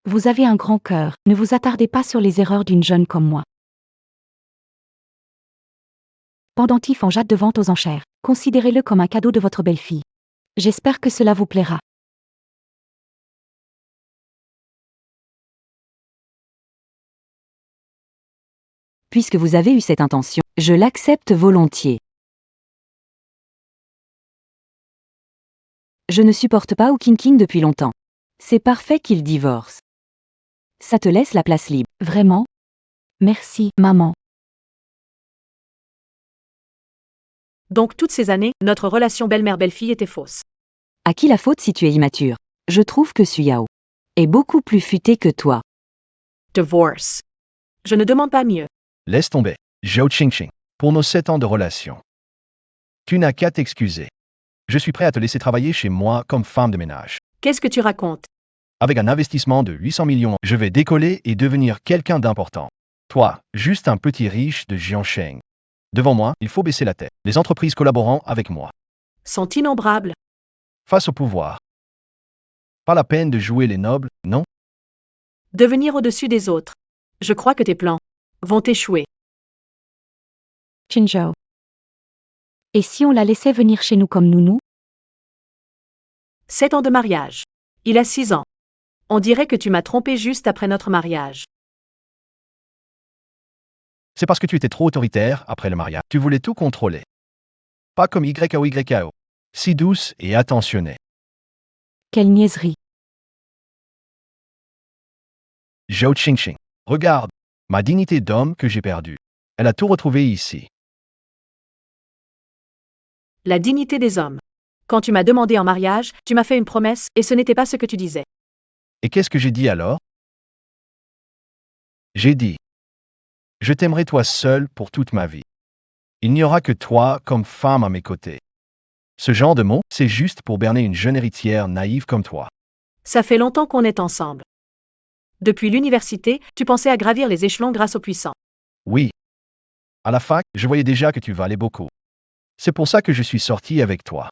Vous avez un grand cœur, ne vous attardez pas sur les erreurs d'une jeune comme moi. Pendentif en jade de vente aux enchères, considérez-le comme un cadeau de votre belle-fille. J'espère que cela vous plaira. Puisque vous avez eu cette intention, je l'accepte volontiers. Je ne supporte pas Wu Qingqing depuis longtemps. C'est parfait qu'il divorce. Ça te laisse la place libre. Vraiment? Merci, maman. Donc toutes ces années, notre relation belle-mère-belle-fille était fausse. À qui la faute si tu es immature? Je trouve que Suyao est beaucoup plus futé que toi. Divorce. Je ne demande pas mieux. Laisse tomber, Zhou Qingqing, pour nos 7 ans de relation. Tu n'as qu'à t'excuser. Je suis prêt à te laisser travailler chez moi comme femme de ménage. Qu'est-ce que tu racontes? Avec un investissement de 800 millions, je vais décoller et devenir quelqu'un d'important. Toi, juste un petit riche de Jiansheng. Devant moi, il faut baisser la tête. Les entreprises collaborant avec moi. Sont innombrables. Face au pouvoir. Pas la peine de jouer les nobles, non? Devenir au-dessus des autres. Je crois que tes plans vont échouer. Qingzhou. Et si on la laissait venir chez nous comme nounou? 7 ans de mariage. Il a 6 ans. On dirait que tu m'as trompé juste après notre mariage. C'est parce que tu étais trop autoritaire après le mariage. Tu voulais tout contrôler. Pas comme YKO. Si douce et attentionnée. Quelle niaiserie. Zhou Qingqing. Regarde, ma dignité d'homme que j'ai perdue. Elle a tout retrouvé ici. La dignité des hommes. Quand tu m'as demandé en mariage, tu m'as fait une promesse et ce n'était pas ce que tu disais. Et qu'est-ce que j'ai dit alors? J'ai dit. Je t'aimerai toi seul pour toute ma vie. Il n'y aura que toi comme femme à mes côtés. Ce genre de mot, c'est juste pour berner une jeune héritière naïve comme toi. Ça fait longtemps qu'on est ensemble. Depuis l'université, tu pensais à gravir les échelons grâce aux puissants. Oui. À la fac, je voyais déjà que tu valais beaucoup. C'est pour ça que je suis sorti avec toi.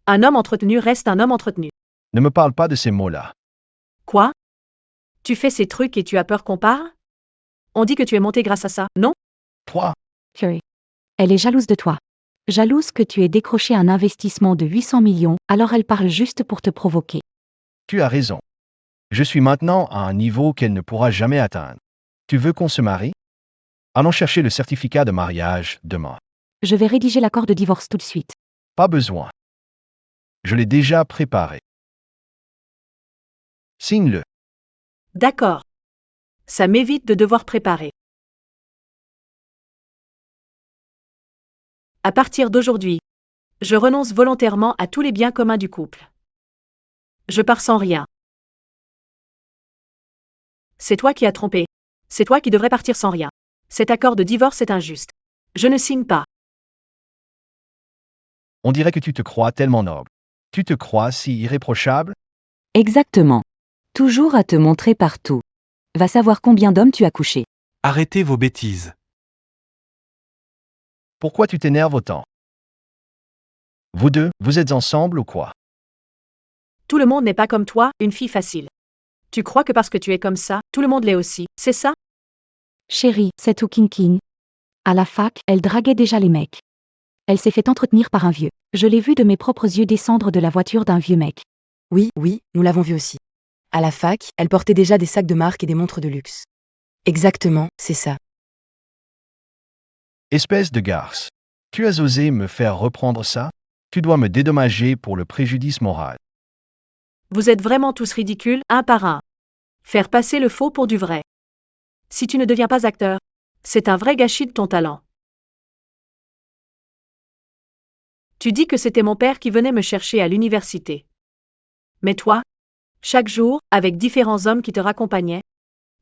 Un homme entretenu reste un homme entretenu. Ne me parle pas de ces mots-là. Quoi? Tu fais ces trucs et tu as peur qu'on parle? On dit que tu es monté grâce à ça, non? Toi, Sherry. Elle est jalouse de toi. Jalouse que tu aies décroché un investissement de 800 millions, alors elle parle juste pour te provoquer. tu as raison. Je suis maintenant à un niveau qu'elle ne pourra jamais atteindre. Tu veux qu'on se marie? Allons chercher le certificat de mariage demain. Je vais rédiger l'accord de divorce tout de suite. Pas besoin. Je l'ai déjà préparé. Signe-le. D'accord. Ça m'évite de devoir préparer. À partir d'aujourd'hui, je renonce volontairement à tous les biens communs du couple. Je pars sans rien. C'est toi qui as trompé. C'est toi qui devrais partir sans rien. Cet accord de divorce est injuste. Je ne signe pas. On dirait que tu te crois tellement noble. Tu te crois si irréprochable? Exactement. Toujours à te montrer partout. Va savoir combien d'hommes tu as couché. Arrêtez vos bêtises. Pourquoi tu t'énerves autant? Vous deux, vous êtes ensemble ou quoi? Tout le monde n'est pas comme toi, une fille facile. Tu crois que parce que tu es comme ça, tout le monde l'est aussi, c'est ça? Chérie, c'est tout King. À la fac, elle draguait déjà les mecs. Elle s'est fait entretenir par un vieux. Je l'ai vu de mes propres yeux descendre de la voiture d'un vieux mec. Oui, oui, nous l'avons vu aussi. À la fac, elle portait déjà des sacs de marque et des montres de luxe. Exactement, c'est ça. Espèce de garce. Tu as osé me faire reprendre ça? Tu dois me dédommager pour le préjudice moral. Vous êtes vraiment tous ridicules, un par un. Faire passer le faux pour du vrai. Si tu ne deviens pas acteur, c'est un vrai gâchis de ton talent. Tu dis que c'était mon père qui venait me chercher à l'université. Mais toi, chaque jour, avec différents hommes qui te raccompagnaient,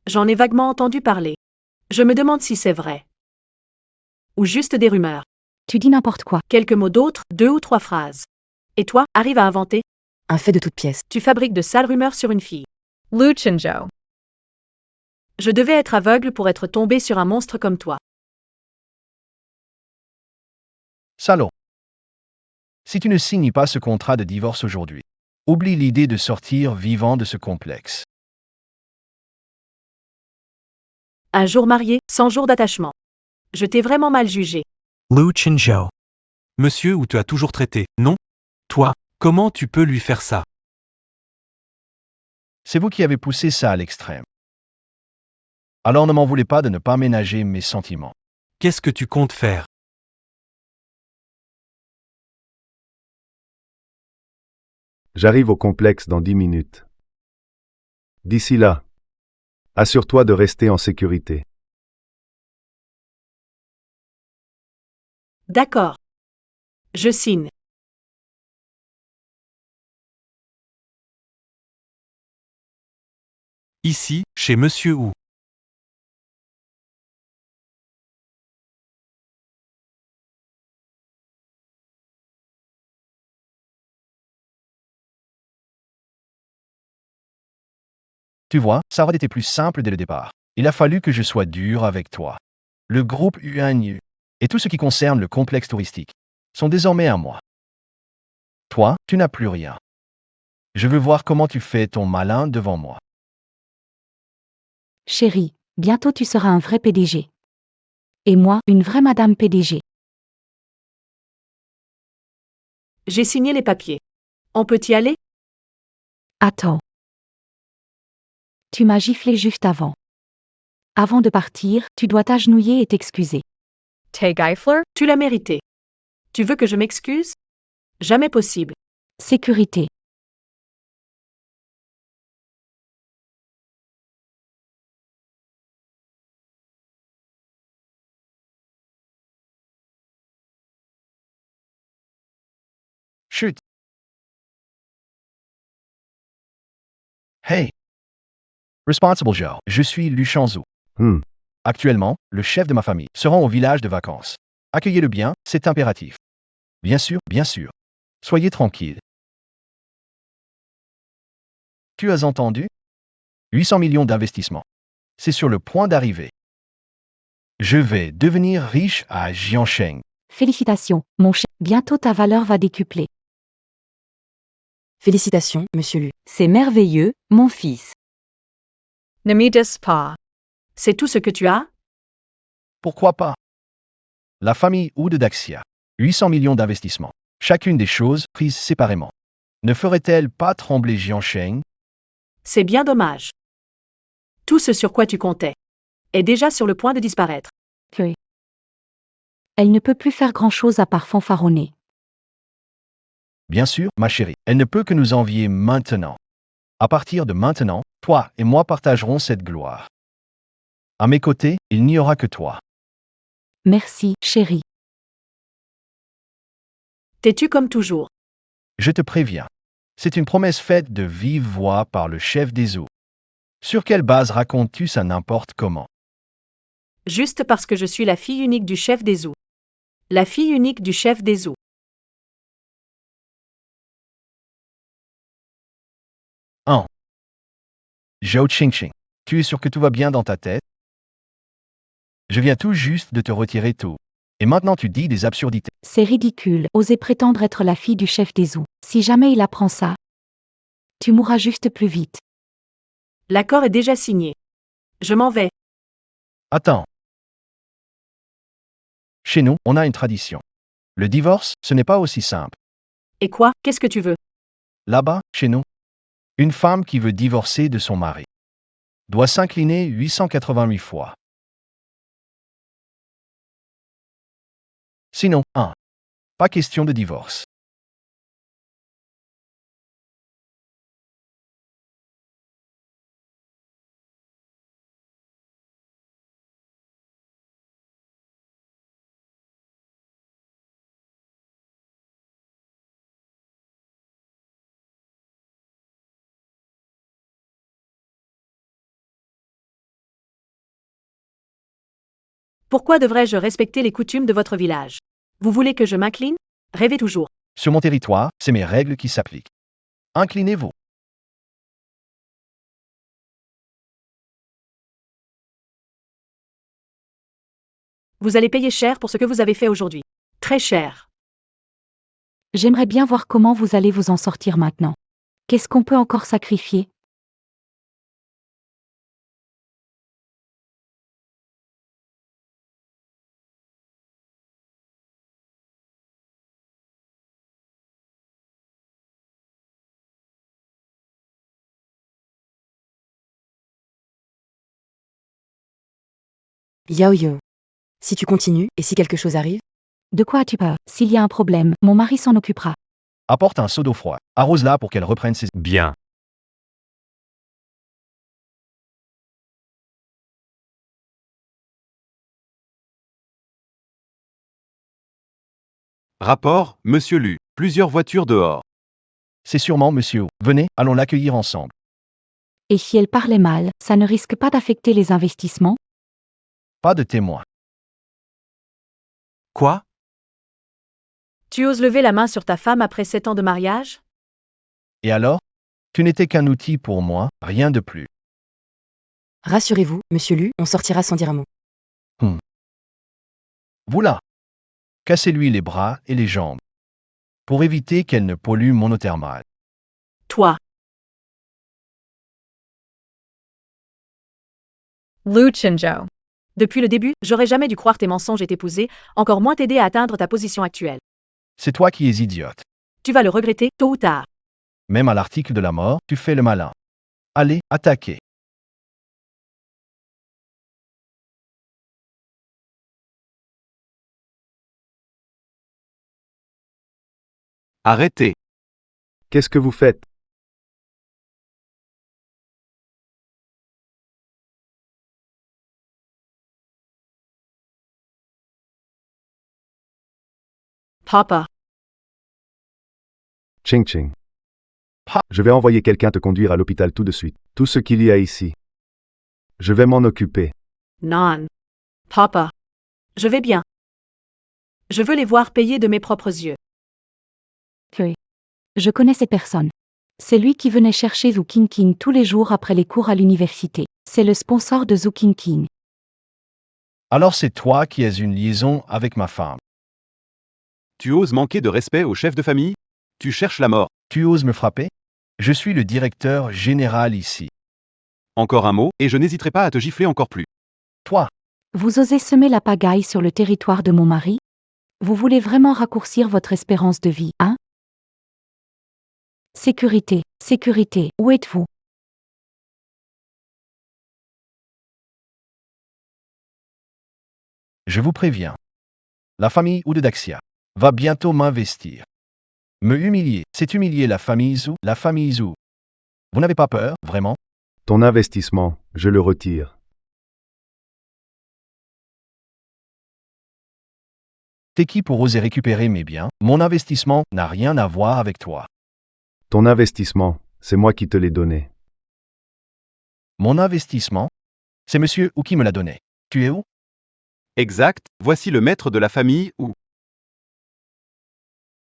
j'en ai vaguement entendu parler. Je me demande si c'est vrai. Ou juste des rumeurs. Tu dis n'importe quoi. Quelques mots d'autres, 2 ou 3 phrases. Et toi, arrive à inventer. Un fait de toute pièce. Tu fabriques de sales rumeurs sur une fille. Luchenjo. Je devais être aveugle pour être tombé sur un monstre comme toi. Salaud. Si tu ne signes pas ce contrat de divorce aujourd'hui, oublie l'idée de sortir vivant de ce complexe. Un jour marié, 100 jours d'attachement. Je t'ai vraiment mal jugé. Luchenjo. Monsieur où tu as toujours traité, non? Toi, comment tu peux lui faire ça? C'est vous qui avez poussé ça à l'extrême. Alors ne m'en voulez pas de ne pas ménager mes sentiments. Qu'est-ce que tu comptes faire? J'arrive au complexe dans 10 minutes. D'ici là, assure-toi de rester en sécurité. D'accord. Je signe. Ici, chez Monsieur Wu. Tu vois, ça aurait été plus simple dès le départ. Il a fallu que je sois dur avec toi. Le groupe UNU et tout ce qui concerne le complexe touristique sont désormais à moi. Toi, tu n'as plus rien. Je veux voir comment tu fais ton malin devant moi. Chérie, bientôt tu seras un vrai PDG. Et moi, une vraie madame PDG. J'ai signé les papiers. On peut y aller? Attends. Tu m'as giflé juste avant. Avant de partir, tu dois t'agenouiller et t'excuser. Tay Geifler? Tu l'as mérité. Tu veux que je m'excuse? Jamais possible. Sécurité. Chut. Hey. Responsible Joe, je suis Luchenzo. Actuellement, le chef de ma famille se rend au village de vacances. Accueillez-le bien, c'est impératif. Bien sûr, bien sûr. Soyez tranquille. Tu as entendu? 800 millions d'investissements. C'est sur le point d'arriver. Je vais devenir riche à Jiansheng. Félicitations, mon cher. Bientôt ta valeur va décupler. Félicitations, monsieur Lu. C'est merveilleux, mon fils. Namidas Pa. C'est tout ce que tu as? Pourquoi pas? La famille Wu de Daxia. 800 millions d'investissements. Chacune des choses prises séparément. Ne ferait-elle pas trembler Jiansheng? C'est bien dommage. Tout ce sur quoi tu comptais est déjà sur le point de disparaître. Elle ne peut plus faire grand-chose à part fanfaronner. Bien sûr, ma chérie, elle ne peut que nous envier maintenant. À partir de maintenant, toi et moi partagerons cette gloire. À mes côtés, il n'y aura que toi. Merci, chérie. T'es-tu comme toujours? Je te préviens. C'est une promesse faite de vive voix par le chef des eaux. Sur quelle base racontes-tu ça n'importe comment? Juste parce que je suis la fille unique du chef des eaux. La fille unique du chef des eaux. Zhao Qingqing, tu es sûr que tout va bien dans ta tête? Je viens tout juste de te retirer tout. Et maintenant tu dis des absurdités. C'est ridicule, oser prétendre être la fille du chef des eaux. Si jamais il apprend ça, tu mourras juste plus vite. L'accord est déjà signé. Je m'en vais. Attends. Chez nous, on a une tradition. Le divorce, ce n'est pas aussi simple. Et quoi? Qu'est-ce que tu veux? Là-bas, chez nous, une femme qui veut divorcer de son mari doit s'incliner 888 fois. Sinon, pas question de divorce. Pourquoi devrais-je respecter les coutumes de votre village? Vous voulez que je m'incline? Rêvez toujours. Sur mon territoire, c'est mes règles qui s'appliquent. Inclinez-vous. Vous allez payer cher pour ce que vous avez fait aujourd'hui. Très cher. J'aimerais bien voir comment vous allez vous en sortir maintenant. Qu'est-ce qu'on peut encore sacrifier? Yao Yo. Si tu continues, et si quelque chose arrive? De quoi as-tu peur? S'il y a un problème, mon mari s'en occupera. Apporte un seau d'eau froide. Arrose-la pour qu'elle reprenne ses... Bien. Rapport, Monsieur Lu. Plusieurs voitures dehors. C'est sûrement monsieur. Venez, allons l'accueillir ensemble. Et si elle parlait mal, ça ne risque pas d'affecter les investissements? Pas de témoin. Quoi? Tu oses lever la main sur ta femme après 7 ans de mariage? Et alors? Tu n'étais qu'un outil pour moi, rien de plus. Rassurez-vous, monsieur Lu, on sortira sans dire un mot. Vous là. Cassez-lui les bras et les jambes. Pour éviter qu'elle ne pollue mon eau thermale. Toi. Lu Chinzhou. Depuis le début, j'aurais jamais dû croire tes mensonges et t'épouser, encore moins t'aider à atteindre ta position actuelle. C'est toi qui es idiote. Tu vas le regretter, tôt ou tard. Même à l'article de la mort, tu fais le malin. Allez, attaquez. Arrêtez. Qu'est-ce que vous faites? Papa. Ching Ching. Pa. Je vais envoyer quelqu'un te conduire à l'hôpital tout de suite. Tout ce qu'il y a ici. Je vais m'en occuper. Non. Papa. Je vais bien. Je veux les voir payer de mes propres yeux. Je connais cette personne. C'est lui qui venait chercher Zhu Qingqing tous les jours après les cours à l'université. C'est le sponsor de Zhu Qingqing. Alors c'est toi qui as une liaison avec ma femme. Tu oses manquer de respect au chef de famille? Tu cherches la mort. Tu oses me frapper? Je suis le directeur général ici. Encore un mot, et je n'hésiterai pas à te gifler encore plus. Toi, Vous osez semer la pagaille sur le territoire de mon mari? Vous voulez vraiment raccourcir votre espérance de vie, hein? Sécurité, sécurité, où êtes-vous? je vous préviens. La famille Wu de Daxia va bientôt m'investir. Me humilier, c'est humilier la famille Zhu, la famille Zhu. Vous n'avez pas peur, vraiment? Ton investissement, je le retire. T'es qui pour oser récupérer mes biens? Mon investissement n'a rien à voir avec toi. Ton investissement, c'est moi qui te l'ai donné. Mon investissement? C'est monsieur Wu qui me l'a donné. Tu es où? Exact, voici le maître de la famille où.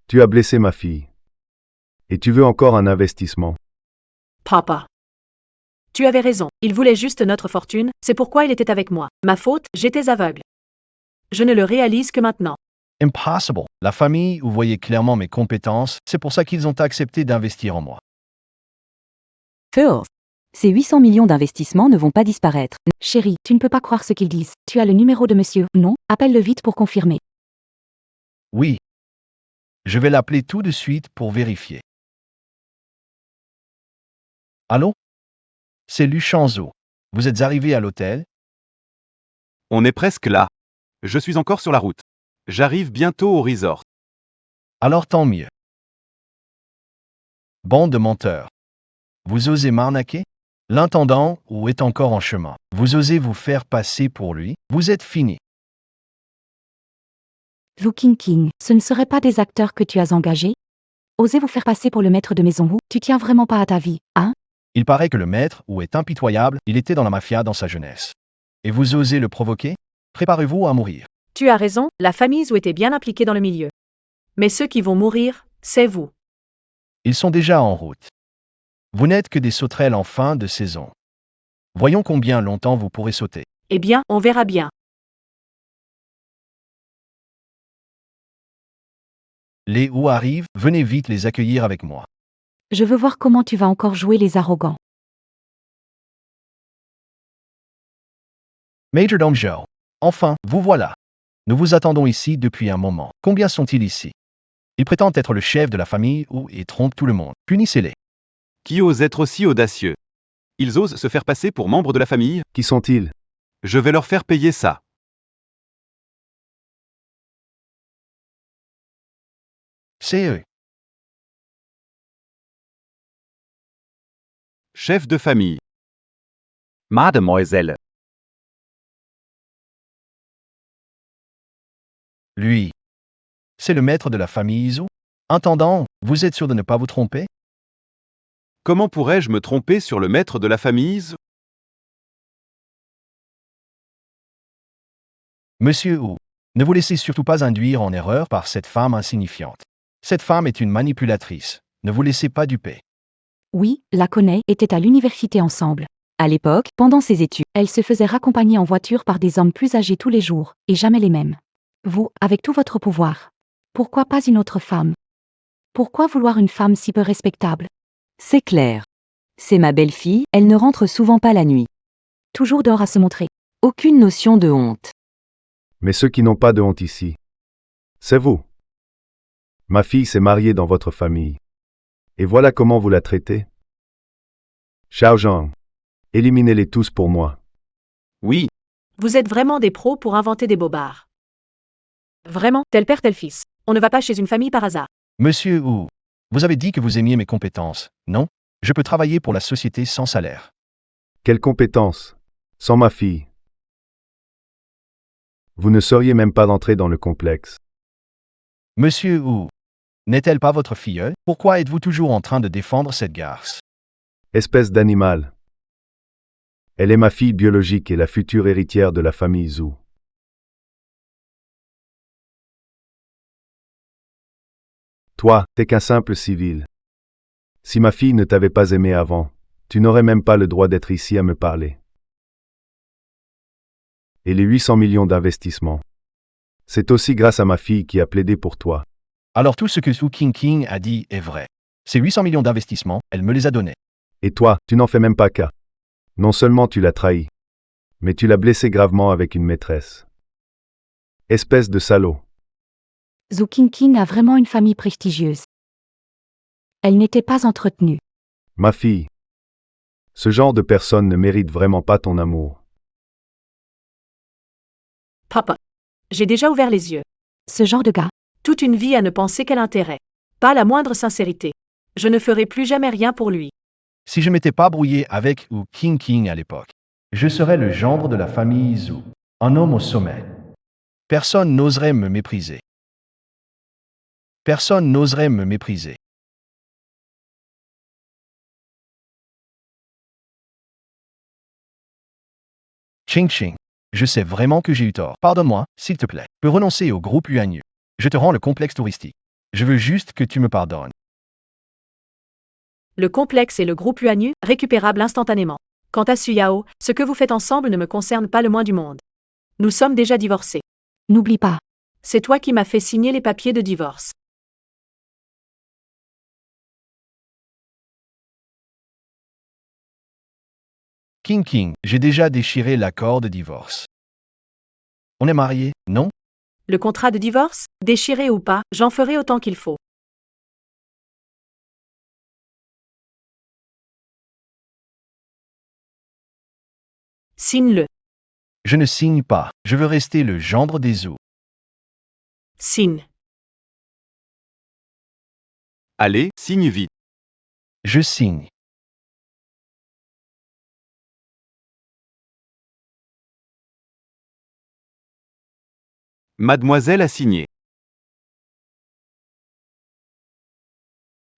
Tu as blessé ma fille. Et tu veux encore un investissement. Papa. Tu avais raison, il voulait juste notre fortune, c'est pourquoi il était avec moi. Ma faute, j'étais aveugle. Je ne le réalise que maintenant. Impossible. La famille où voyez clairement mes compétences, c'est pour ça qu'ils ont accepté d'investir en moi. Firth. Ces 800 millions d'investissements ne vont pas disparaître. Chérie, tu ne peux pas croire ce qu'ils disent. Tu as le numéro de monsieur? Non? Appelle-le vite pour confirmer. Oui. Je vais l'appeler tout de suite pour vérifier. Allô? C'est Luchanzo. Vous êtes arrivé à l'hôtel? On est presque là. Je suis encore sur la route. J'arrive bientôt au resort. Alors tant mieux. Bande de menteurs. Vous osez m'arnaquer? L'intendant ou est encore en chemin. Vous osez vous faire passer pour lui? Vous êtes fini. Zhu Qingqing, ce ne seraient pas des acteurs que tu as engagés? Osez vous faire passer pour le maître de maison Wu? Tu tiens vraiment pas à ta vie, hein? Il paraît que le maître ou est impitoyable, il était dans la mafia dans sa jeunesse. Et vous osez le provoquer? Préparez-vous à mourir. Tu as raison, la famille Zhu était bien impliquée dans le milieu. Mais ceux qui vont mourir, c'est vous. Ils sont déjà en route. Vous n'êtes que des sauterelles en fin de saison. Voyons combien longtemps vous pourrez sauter. Eh bien, on verra bien. Les Wu arrivent, venez vite les accueillir avec moi. Je veux voir comment tu vas encore jouer les arrogants. Majordome Zhou. Enfin, vous voilà. Nous vous attendons ici depuis un moment. Combien sont-ils ici? Ils prétendent être le chef de la famille ou et trompent tout le monde. Punissez-les. Qui ose être aussi audacieux? Ils osent se faire passer pour membres de la famille? Qui sont-ils? Je vais leur faire payer ça. C'est eux. Chef de famille. Mademoiselle. Lui. C'est le maître de la famille Zhu? Intendant, vous êtes sûr de ne pas vous tromper? Comment pourrais-je me tromper sur le maître de la famille? Monsieur Wu, ne vous laissez surtout pas induire en erreur par cette femme insignifiante. Cette femme est une manipulatrice. Ne vous laissez pas duper. Oui, la connais, étaient à l'université ensemble. À l'époque, pendant ses études, Elle se faisait raccompagner en voiture par des hommes plus âgés tous les jours, et jamais les mêmes. Vous, avec tout votre pouvoir. Pourquoi pas une autre femme? Pourquoi vouloir une femme si peu respectable? c'est clair. C'est ma belle-fille, elle ne rentre souvent pas la nuit. Toujours dehors à se montrer. Aucune notion de honte. Mais ceux qui n'ont pas de honte ici, c'est vous. Ma fille s'est mariée dans votre famille. Et voilà comment vous la traitez. Xiao Zhang, éliminez-les tous pour moi. Oui, Vous êtes vraiment des pros pour inventer des bobards. Vraiment, tel père, tel fils. On ne va pas chez une famille par hasard. Monsieur Wu, vous avez dit que vous aimiez mes compétences, non? Je peux travailler pour la société sans salaire. Quelle compétence! Sans ma fille. Vous ne sauriez même pas entrer dans le complexe. Monsieur Wu, n'est-elle pas votre filleule? Pourquoi êtes-vous toujours en train de défendre cette garce? Espèce d'animal. Elle est ma fille biologique et la future héritière de la famille Zhu. Toi, t'es qu'un simple civil. Si ma fille ne t'avait pas aimé avant, tu n'aurais même pas le droit d'être ici à me parler. Et les 800 millions d'investissements. C'est aussi grâce à ma fille qui a plaidé pour toi. Alors tout ce que Su King a dit est vrai. Ces 800 millions d'investissements, elle me les a donnés. Et toi, tu n'en fais même pas cas. Non seulement tu l'as trahi, mais tu l'as blessé gravement avec une maîtresse. Espèce de salaud. Zhu Qingqing a vraiment une famille prestigieuse. Elle n'était pas entretenue. Ma fille. Ce genre de personne ne mérite vraiment pas ton amour. Papa. J'ai déjà ouvert les yeux. Ce genre de gars. Toute une vie à ne penser qu'à l'intérêt. Pas la moindre sincérité. Je ne ferai plus jamais rien pour lui. Si je m'étais pas brouillé avec ou King à l'époque, je serais le gendre de la famille Zhu, un homme au sommet. Personne n'oserait me mépriser. Personne n'oserait me mépriser. Ching, je sais vraiment que j'ai eu tort. Pardonne-moi, s'il te plaît. Je peux renoncer au groupe UANU. Je te rends le complexe touristique. Je veux juste que tu me pardonnes. Le complexe et le groupe UANU, récupérables instantanément. Quant à Suyao, ce que vous faites ensemble ne me concerne pas le moins du monde. Nous sommes déjà divorcés. N'oublie pas. C'est toi qui m'as fait signer les papiers de divorce. King, j'ai déjà déchiré l'accord de divorce. On est mariés, non? Le contrat de divorce, déchiré ou pas, j'en ferai autant qu'il faut. Signe-le. Je ne signe pas. Je veux rester le gendre des Zhu. Signe. Allez, signe vite. Je signe. Mademoiselle a signé.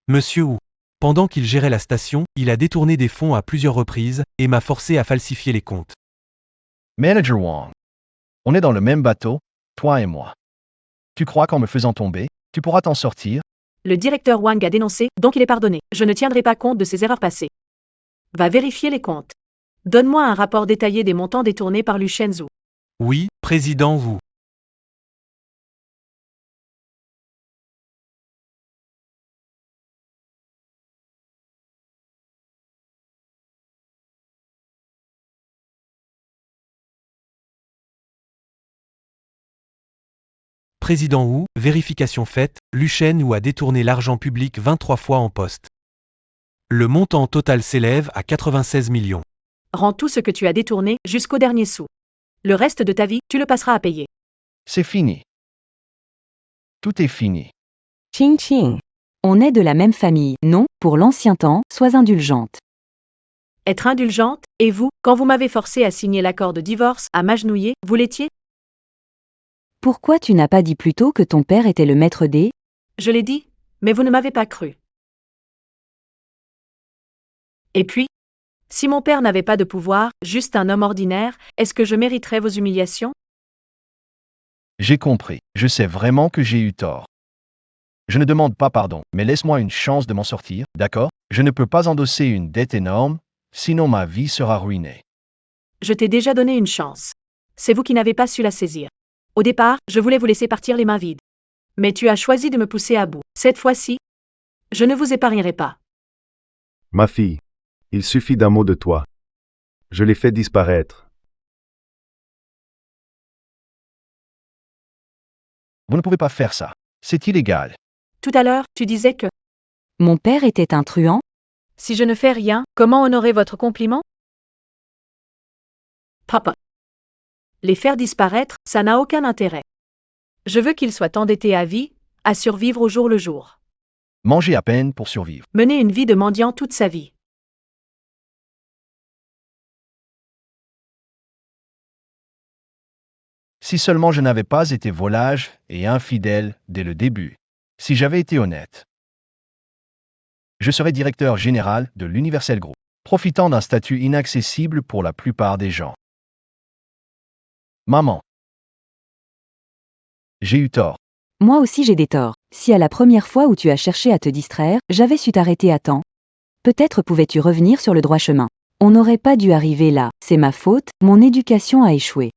Monsieur Wu. Pendant qu'il gérait la station, il a détourné des fonds à plusieurs reprises et m'a forcé à falsifier les comptes. Manager Wang. On est dans le même bateau, toi et moi. Tu crois qu'en me faisant tomber, tu pourras t'en sortir? Le directeur Wang a dénoncé, donc il est pardonné. Je ne tiendrai pas compte de ses erreurs passées. Va vérifier les comptes. Donne-moi un rapport détaillé des montants détournés par Lu Shenzhou. Oui, président Wu. Président Wu, vérification faite, Luchen Wu a détourné l'argent public 23 fois en poste. Le montant total s'élève à 96 millions. Rends tout ce que tu as détourné jusqu'au dernier sou. Le reste de ta vie, tu le passeras à payer. C'est fini. Tout est fini. Ching. On est de la même famille, non? Pour l'ancien temps, sois indulgente. Être indulgente, et vous, quand vous m'avez forcé à signer l'accord de divorce, à m'agenouiller, vous l'étiez? Pourquoi tu n'as pas dit plus tôt que ton père était le maître des... Je l'ai dit, mais vous ne m'avez pas cru. Et puis, si mon père n'avait pas de pouvoir, juste un homme ordinaire, est-ce que je mériterais vos humiliations? J'ai compris. Je sais vraiment que j'ai eu tort. Je ne demande pas pardon, mais laisse-moi une chance de m'en sortir, d'accord? Je ne peux pas endosser une dette énorme, sinon ma vie sera ruinée. Je t'ai déjà donné une chance. C'est vous qui n'avez pas su la saisir. Au départ, je voulais vous laisser partir les mains vides. Mais tu as choisi de me pousser à bout. Cette fois-ci, je ne vous épargnerai pas. Ma fille, il suffit d'un mot de toi. Je l'ai fait disparaître. Vous ne pouvez pas faire ça. C'est illégal. Tout à l'heure, tu disais que, Mon père était un truand? si je ne fais rien, comment honorer votre compliment? Papa. Les faire disparaître, ça n'a aucun intérêt. Je veux qu'ils soient endettés à vie, à survivre au jour le jour. Manger à peine pour survivre. Mener une vie de mendiant toute sa vie. Si seulement je n'avais pas été volage et infidèle dès le début. Si j'avais été honnête. Je serais directeur général de l'Universal Group, profitant d'un statut inaccessible pour la plupart des gens. Maman. J'ai eu tort. Moi aussi j'ai des torts. Si à la première fois où tu as cherché à te distraire, j'avais su t'arrêter à temps, peut-être pouvais-tu revenir sur le droit chemin. On n'aurait pas dû arriver là. C'est ma faute, mon éducation a échoué.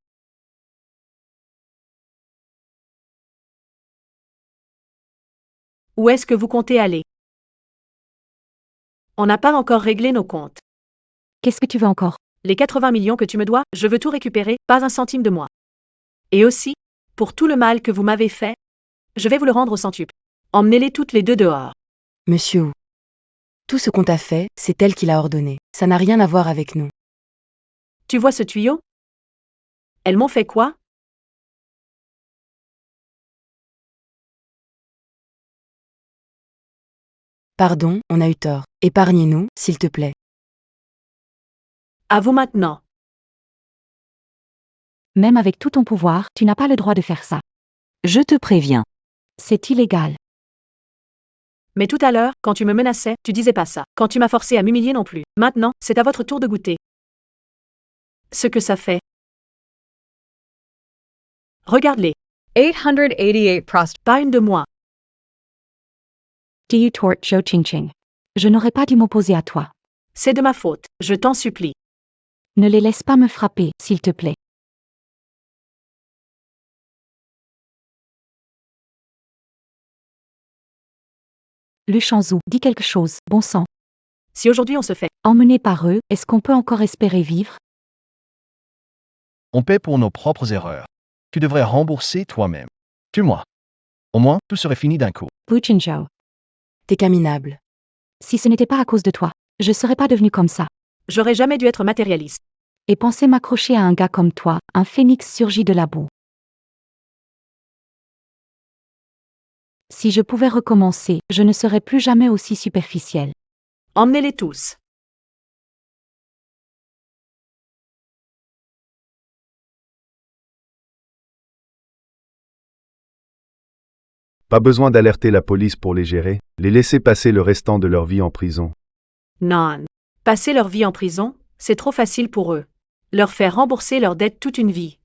Où est-ce que vous comptez aller? On n'a pas encore réglé nos comptes. Qu'est-ce que tu veux encore? Les 80 millions que tu me dois, je veux tout récupérer, pas un centime de moi. Et aussi, pour tout le mal que vous m'avez fait, je vais vous le rendre au centuple. Emmenez-les toutes les deux dehors. Monsieur Wu. Tout ce qu'on t'a fait, c'est elle qui l'a ordonné. Ça n'a rien à voir avec nous. Tu vois ce tuyau? Elles m'ont fait quoi? Pardon, on a eu tort. Épargnez-nous, s'il te plaît. À vous maintenant. Même avec tout ton pouvoir, tu n'as pas le droit de faire ça. Je te préviens. C'est illégal. Mais tout à l'heure, quand tu me menaçais, tu disais pas ça. Quand tu m'as forcé à m'humilier non plus. Maintenant, c'est à votre tour de goûter. Ce que ça fait. Regarde-les. 888 Pas une de moi. Diyu Tort Zhou Qingqing. Je n'aurais pas dû m'opposer à toi. C'est de ma faute. Je t'en supplie. Ne les laisse pas me frapper, s'il te plaît. Lu Shanzhu, dis quelque chose, bon sang. Si aujourd'hui on se fait, Emmené par eux, est-ce qu'on peut encore espérer vivre? On paie pour nos propres erreurs. Tu devrais rembourser toi-même. Tue-moi. Au moins, tout serait fini d'un coup. Wu Qinzhao. T'es qu'un minable. Si ce n'était pas à cause de toi, je serais pas devenu comme ça. j'aurais jamais dû être matérialiste. Et penser m'accrocher à un gars comme toi, un phénix surgi de la boue. Si je pouvais recommencer, je ne serais plus jamais aussi superficielle. Emmenez-les tous. Pas besoin d'alerter la police pour les gérer, les laisser passer le restant de leur vie en prison. Non. Passer leur vie en prison, c'est trop facile pour eux. Leur faire rembourser leurs dettes toute une vie.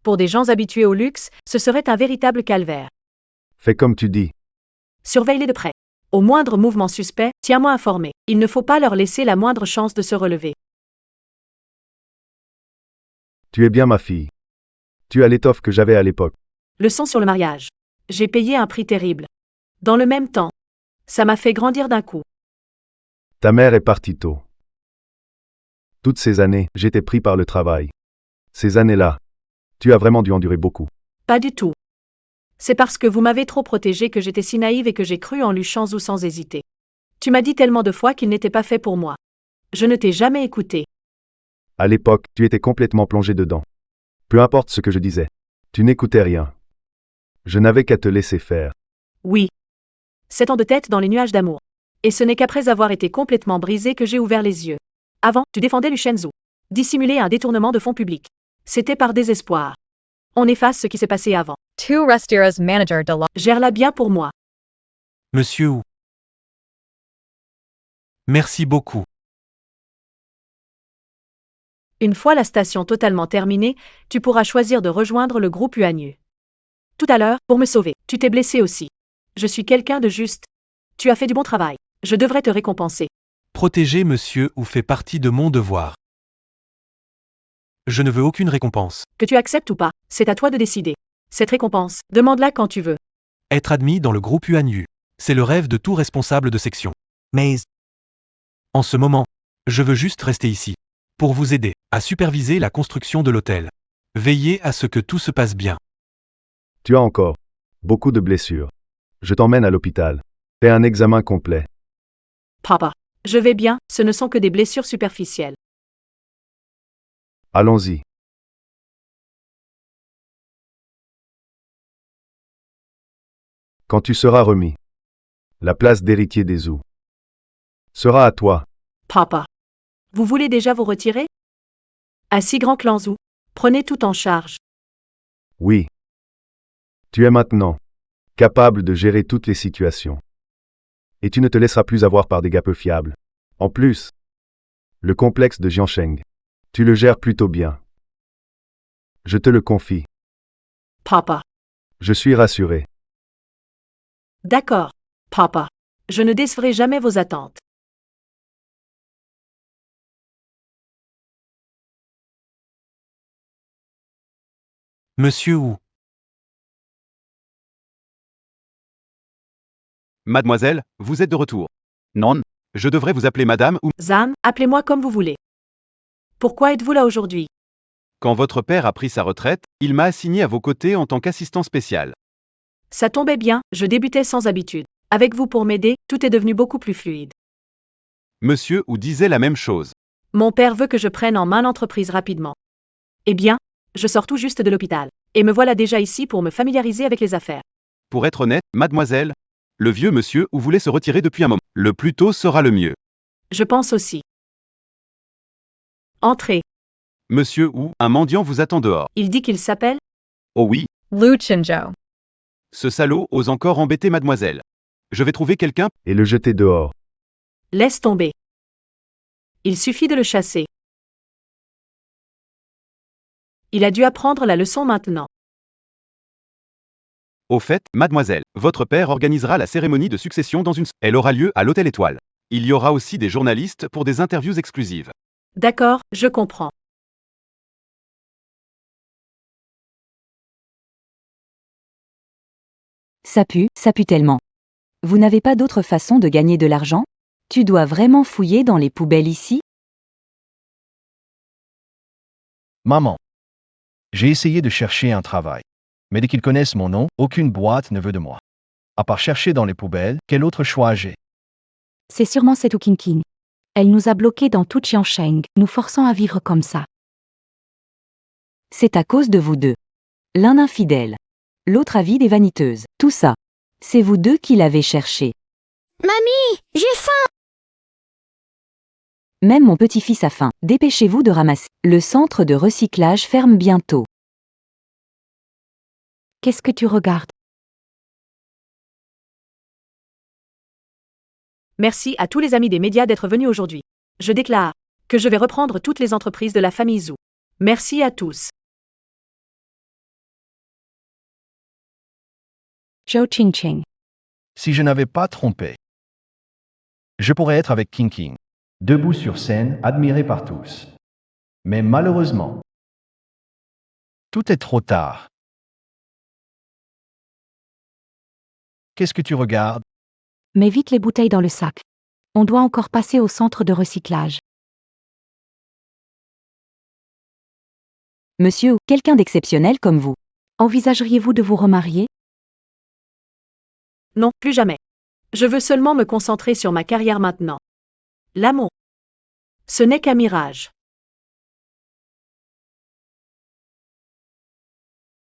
Pour des gens habitués au luxe, ce serait un véritable calvaire. Fais comme tu dis. Surveille-les de près. Au moindre mouvement suspect, tiens-moi informé. Il ne faut pas leur laisser la moindre chance de se relever. Tu es bien ma fille. Tu as l'étoffe que j'avais à l'époque. Leçon sur le mariage. J'ai payé un prix terrible. Dans le même temps, ça m'a fait grandir d'un coup. Ta mère est partie tôt. Toutes ces années, j'étais pris par le travail. Ces années-là, tu as vraiment dû endurer beaucoup. Pas du tout. C'est parce que vous m'avez trop protégé que j'étais si naïve et que j'ai cru en Lu Shanzhu sans hésiter. Tu m'as dit tellement de fois qu'il n'était pas fait pour moi. Je ne t'ai jamais écouté. À l'époque, tu étais complètement plongé dedans. Peu importe ce que je disais. Tu n'écoutais rien. Je n'avais qu'à te laisser faire. Oui. 7 ans de tête dans les nuages d'amour. Et ce n'est qu'après avoir été complètement brisé que j'ai ouvert les yeux. Avant, tu défendais Lu Shanzhu. Dissimuler un détournement de fonds publics. C'était par désespoir. On efface ce qui s'est passé avant. Tu resteras manager de la... Gère-la bien pour moi. Monsieur Wu. Merci beaucoup. Une fois la station totalement terminée, tu pourras choisir de rejoindre le groupe UANU. Tout à l'heure, pour me sauver, tu t'es blessé aussi. Je suis quelqu'un de juste. Tu as fait du bon travail. Je devrais te récompenser. Protéger Monsieur Wu fait partie de mon devoir. Je ne veux aucune récompense. Que tu acceptes ou pas, c'est à toi de décider. Cette récompense, demande-la quand tu veux. Être admis dans le groupe UANU. C'est le rêve de tout responsable de section. Mais, en ce moment, je veux juste rester ici. Pour vous aider à superviser la construction de l'hôtel. Veillez à ce que tout se passe bien. Tu as encore beaucoup de blessures. Je t'emmène à l'hôpital. Fais un examen complet. Papa, je vais bien, ce ne sont que des blessures superficielles. Allons-y. Quand tu seras remis, la place d'héritier des Zhou sera à toi. Papa, vous voulez déjà vous retirer? À si grand clan Zhou, prenez tout en charge. Oui. Tu es maintenant capable de gérer toutes les situations. Et tu ne te laisseras plus avoir par des gars peu fiables. En plus, le complexe de Jiansheng, tu le gères plutôt bien. Je te le confie. Papa, Je suis rassuré. D'accord, papa. Je ne décevrai jamais vos attentes. Monsieur Wu. Mademoiselle, vous êtes de retour. Non, je devrais vous appeler madame ou... Zam, appelez-moi comme vous voulez. Pourquoi êtes-vous là aujourd'hui? Quand votre père a pris sa retraite, il m'a assigné à vos côtés en tant qu'assistant spécial. Ça tombait bien, je débutais sans habitude. Avec vous pour m'aider, tout est devenu beaucoup plus fluide. Monsieur Wu disait la même chose. Mon père veut que je prenne en main l'entreprise rapidement. Eh bien, je sors tout juste de l'hôpital. Et me voilà déjà ici pour me familiariser avec les affaires. Pour être honnête, mademoiselle, le vieux monsieur Wu voulait se retirer depuis un moment. Le plus tôt sera le mieux. Je pense aussi. Entrez. Monsieur Wu, un mendiant vous attend dehors. Il dit qu'il s'appelle? Oh oui, Lu Chinzhou. ce salaud ose encore embêter mademoiselle. Je vais trouver quelqu'un. Et le jeter dehors. Laisse tomber. Il suffit de le chasser. Il a dû apprendre la leçon maintenant. Au fait, mademoiselle, votre père organisera la cérémonie de succession dans une... Elle aura lieu à l'Hôtel Étoile. Il y aura aussi des journalistes pour des interviews exclusives. D'accord, je comprends. Ça pue tellement. Vous n'avez pas d'autre façon de gagner de l'argent? Tu dois vraiment fouiller dans les poubelles ici? Maman. J'ai essayé de chercher un travail. Mais dès qu'ils connaissent mon nom, aucune boîte ne veut de moi. À part chercher dans les poubelles, quel autre choix j'ai? C'est sûrement cette King. Elle nous a bloqués dans toute Jiangsheng, nous forçant à vivre comme ça. C'est à cause de vous deux. L'un infidèle. L'autre avide et vaniteuse. Tout ça. C'est vous deux qui l'avez cherché. Mamie, j'ai faim! Même mon petit-fils a faim. Dépêchez-vous de ramasser. Le centre de recyclage ferme bientôt. Qu'est-ce que tu regardes? Merci à tous les amis des médias d'être venus aujourd'hui. Je déclare que je vais reprendre toutes les entreprises de la famille Zhou. Merci à tous. Zhou Qingqing. Si je n'avais pas trompé, je pourrais être avec King, debout sur scène, admiré par tous. Mais malheureusement, tout est trop tard. Qu'est-ce que tu regardes? Mets vite les bouteilles dans le sac. On doit encore passer au centre de recyclage. Monsieur, quelqu'un d'exceptionnel comme vous. Envisageriez-vous de vous remarier? Non, plus jamais. Je veux seulement me concentrer sur ma carrière maintenant. L'amour. Ce n'est qu'un mirage.